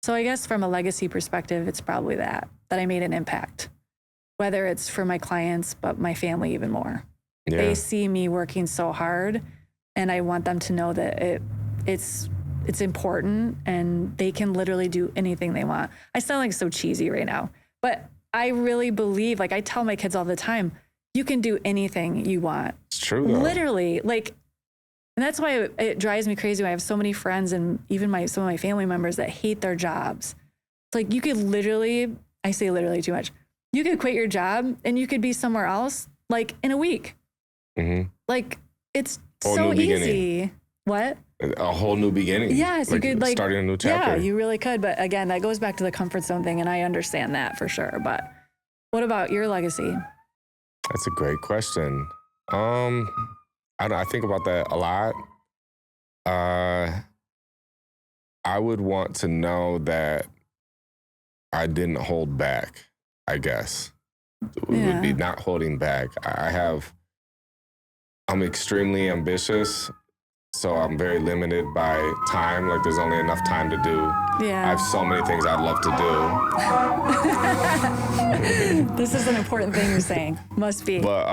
So I guess from a legacy perspective, it's probably that I made an impact, whether it's for my clients, but my family even more. Yeah. They see me working so hard and I want them to know that it's important and they can literally do anything they want. I sound like so cheesy right now, but I really believe, like I tell my kids all the time, you can do anything you want. It's true though. Literally, like, and that's why it drives me crazy when I have so many friends and even some of my family members that hate their jobs. It's like you could literally, I say literally too much, you could quit your job and you could be somewhere else like in a week. Like it's so easy. What? A whole new beginning. Yes, you could like starting a new chapter. Yeah, you really could. But again, that goes back to the comfort zone thing, and I understand that for sure. But what about your legacy? That's a great question. I think about that a lot. I would want to know that I didn't hold back, I guess. It would be not holding back. I'm extremely ambitious. So I'm very limited by time. Like there's only enough time to do. Yeah. I have so many things I'd love to do. This is an important thing you're saying. Must be. But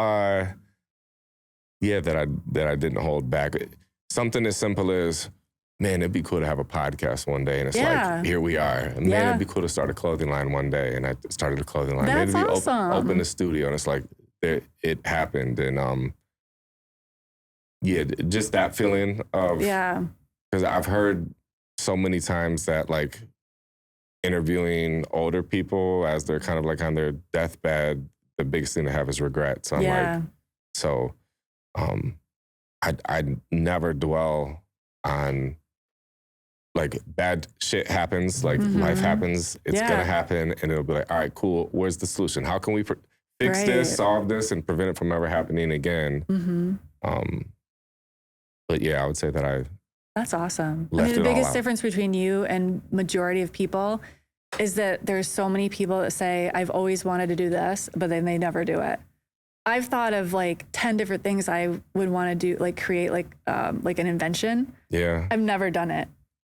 that I didn't hold back. something as simple as, man, it'd be cool to have a podcast one day. And it's like, here we are. And man, it'd be cool to start a clothing line one day. And I started a clothing line. That's Maybe awesome. Open a studio. And it's like, it happened. And just that feeling of, because I've heard so many times that like interviewing older people as they're kind of like on their deathbed, the biggest thing to have is regret. So I'm like, I never dwell on like bad shit happens, like life happens, it's gonna happen, and it'll be like, all right, cool, where's the solution? How can we fix this, solve this, and prevent it from ever happening again? But yeah, I would say that that's awesome. I mean, the biggest difference between you and majority of people is that there's so many people that say, I've always wanted to do this, but then they never do it. I've thought of like 10 different things I would want to do, like create like an invention. Yeah. I've never done it.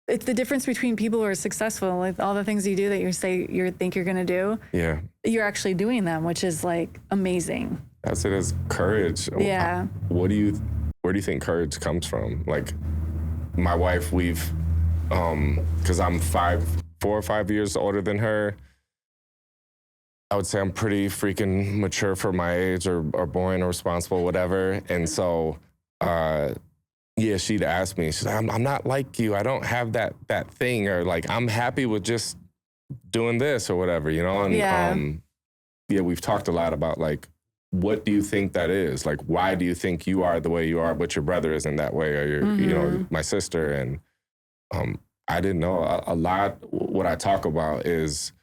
It's the difference between people who are successful, like all the things you do that you say you think you're going to do. Yeah. You're actually doing them, which is like amazing. That's it, as courage. Yeah. Where do you think courage comes from? Like my wife, we've, cause I'm 4 or 5 years older than her. I would say I'm pretty freaking mature for my age, or boring or responsible, whatever. And so, she'd ask me, she's like, I'm not like you. I don't have that thing, or like, I'm happy with just doing this or whatever, you know? And we've talked a lot about like, what do you think that is? Like, why do you think you are the way you are, but your brother isn't that way, or your, you know, my sister? And I didn't know a lot. What I talk about is,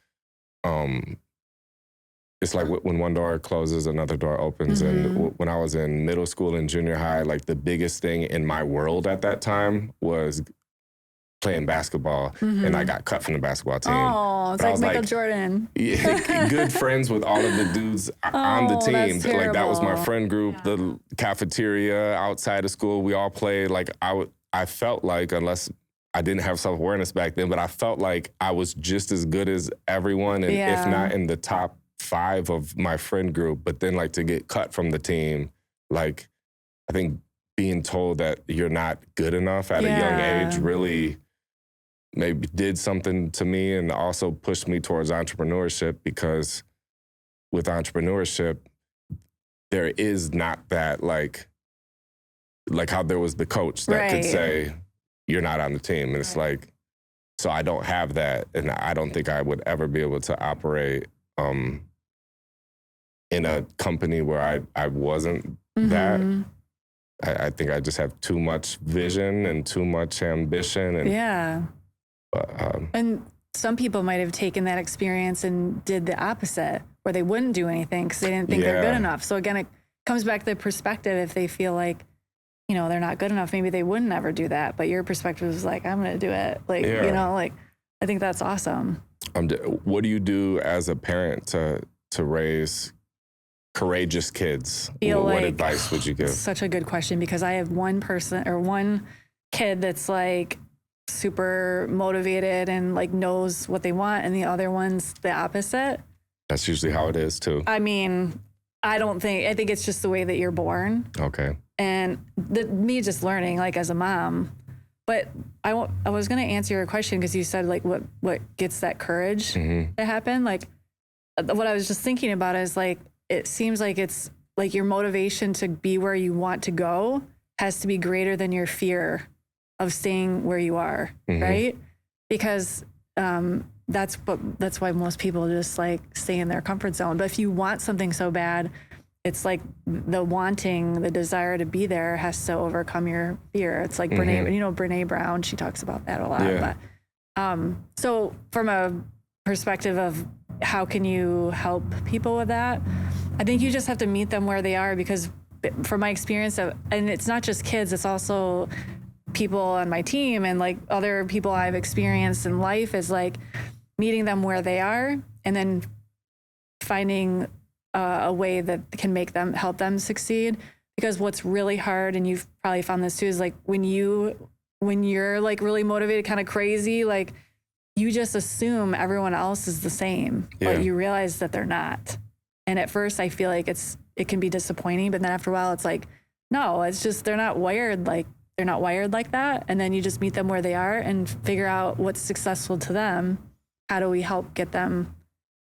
it's like when one door closes, another door opens. And when I was in middle school and junior high, like the biggest thing in my world at that time was playing basketball. And I got cut from the basketball team. Oh, it's like Michael Jordan. Good friends with all of the dudes on the team. Like that was my friend group, the cafeteria outside of school. We all played. Like I felt like, unless I didn't have self-awareness back then, but I felt like I was just as good as everyone, and if not in the top 5 of my friend group. But then like to get cut from the team, like I think being told that you're not good enough at a young age really maybe did something to me, and also pushed me towards entrepreneurship, because with entrepreneurship, there is not that like how there was the coach that could say, you're not on the team. And it's like, so I don't have that. And I don't think I would ever be able to operate in a company where I wasn't that. I think I just have too much vision and too much ambition. And, and some people might have taken that experience and did the opposite, where they wouldn't do anything because they didn't think they're good enough. So again, it comes back to the perspective. If they feel like, you know, they're not good enough, maybe they wouldn't ever do that. But your perspective is like, I'm going to do it. Like, you know, like, I think that's awesome. What do you do as a parent to raise courageous kids? What advice would you give? Such a good question, because I have one kid that's like super motivated and like knows what they want, and the other one's the opposite. That's usually how it is too. I mean, I think it's just the way that you're born. Okay. And me just learning, like as a mom. But I was going to answer your question, because you said like what gets that courage to happen. Like what I was just thinking about is like, it seems like it's like your motivation to be where you want to go has to be greater than your fear of staying where you are, right? Because that's why most people just like stay in their comfort zone. But if you want something so bad, it's like the desire to be there has to overcome your fear. It's like Brene Brown, she talks about that a lot. Yeah. But so from a perspective of how can you help people with that, I think you just have to meet them where they are, because from my experience, and it's not just kids, it's also people on my team and like other people I've experienced in life, is like meeting them where they are and then finding a way that can help them succeed. Because what's really hard, and you've probably found this too, is like when you're like really motivated, kind of crazy, like you just assume everyone else is the same, but you realize that they're not. And at first I feel like it can be disappointing, but then after a while it's like, no, it's just, they're not wired like they're not wired like that. And then you just meet them where they are and figure out what's successful to them. How do we help get them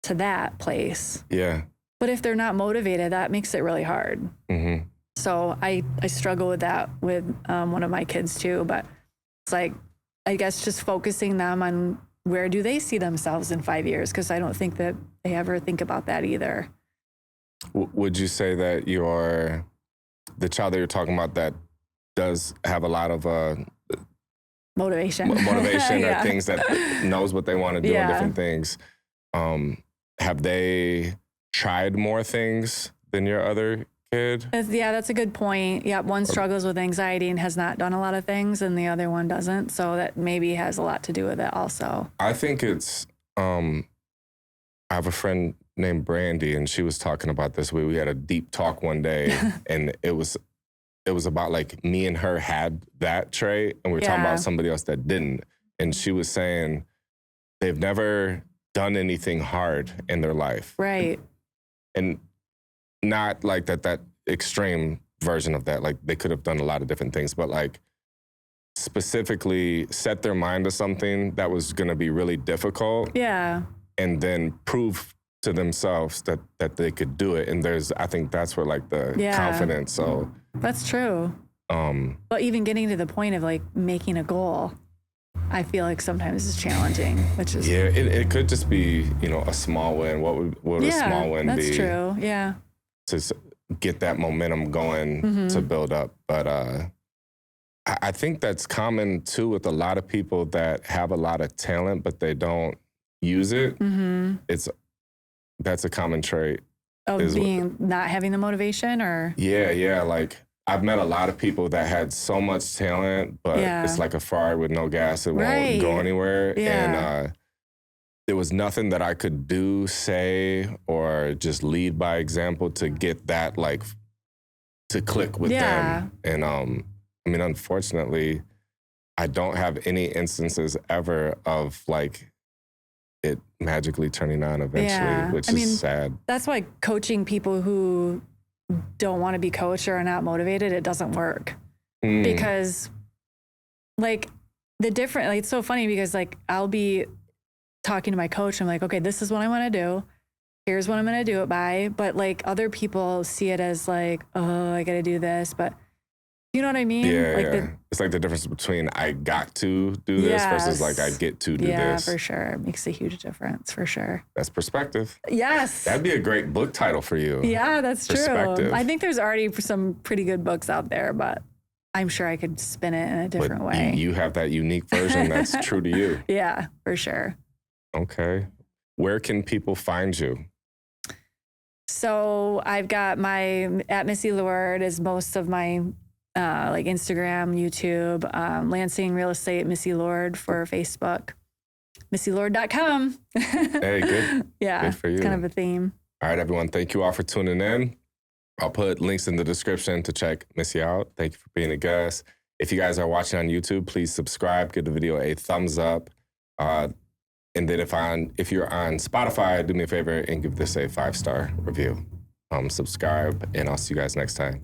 to that place? Yeah. But if they're not motivated, that makes it really hard. Mm-hmm. So I struggle with that with one of my kids too. But it's like, I guess just focusing them on where do they see themselves in 5 years? Because I don't think that they ever think about that either. Would you say that the child that you're talking about that does have a lot of motivation or things that knows what they want to do and different things, have they tried more things than your other kid? That's a good point. Yeah, one struggles with anxiety and has not done a lot of things, and the other one doesn't. So that maybe has a lot to do with it also. I think it's, I have a friend named Brandy, and she was talking about this. We had a deep talk one day, and it was about like me and her had that trait, and we were talking about somebody else that didn't. And she was saying they've never done anything hard in their life. Right. And not like that extreme version of that. Like they could have done a lot of different things, but like specifically set their mind to something that was going to be really difficult. Yeah. And then prove to themselves that they could do it. And I think that's where like the confidence. So that's true. But even getting to the point of like making a goal, I feel like sometimes is challenging, which is it could just be, a small win. What would a small win be? That's true. Yeah. To get that momentum going to build up. But I think that's common too with a lot of people that have a lot of talent, but they don't use it. Mm-hmm. That's a common trait. Of not having the motivation or? Yeah. Like I've met a lot of people that had so much talent, but it's like a fire with no gas. It won't go anywhere. Yeah. And there was nothing that I could do, say, or just lead by example to get that like to click with them. And unfortunately, I don't have any instances ever of like it magically turning on eventually, which is sad. That's why coaching people who don't want to be coached or are not motivated, it doesn't work. Because like it's so funny because like I'll be talking to my coach. I'm like, okay, this is what I want to do. Here's what I'm going to do it by. But like other people see it as like, oh, I got to do this. But you know what I mean? Yeah. It's like the difference between I got to do this versus like I get to do this. Yeah, for sure. It makes a huge difference, for sure. That's perspective. Yes. That'd be a great book title for you. Yeah, that's true. I think there's already some pretty good books out there, but I'm sure I could spin it in a different way. You have that unique version that's true to you. Yeah, for sure. Okay. Where can people find you? So I've got at Missy Lord is most of my like Instagram, YouTube, Lansing Real Estate, Missy Lord for Facebook, MissyLord.com. Hey, good. Yeah, good for you. It's kind of a theme. All right, everyone. Thank you all for tuning in. I'll put links in the description to check Missy out. Thank you for being a guest. If you guys are watching on YouTube, please subscribe, give the video a thumbs up. And then if you're on Spotify, do me a favor and give this a 5-star review. Subscribe, and I'll see you guys next time.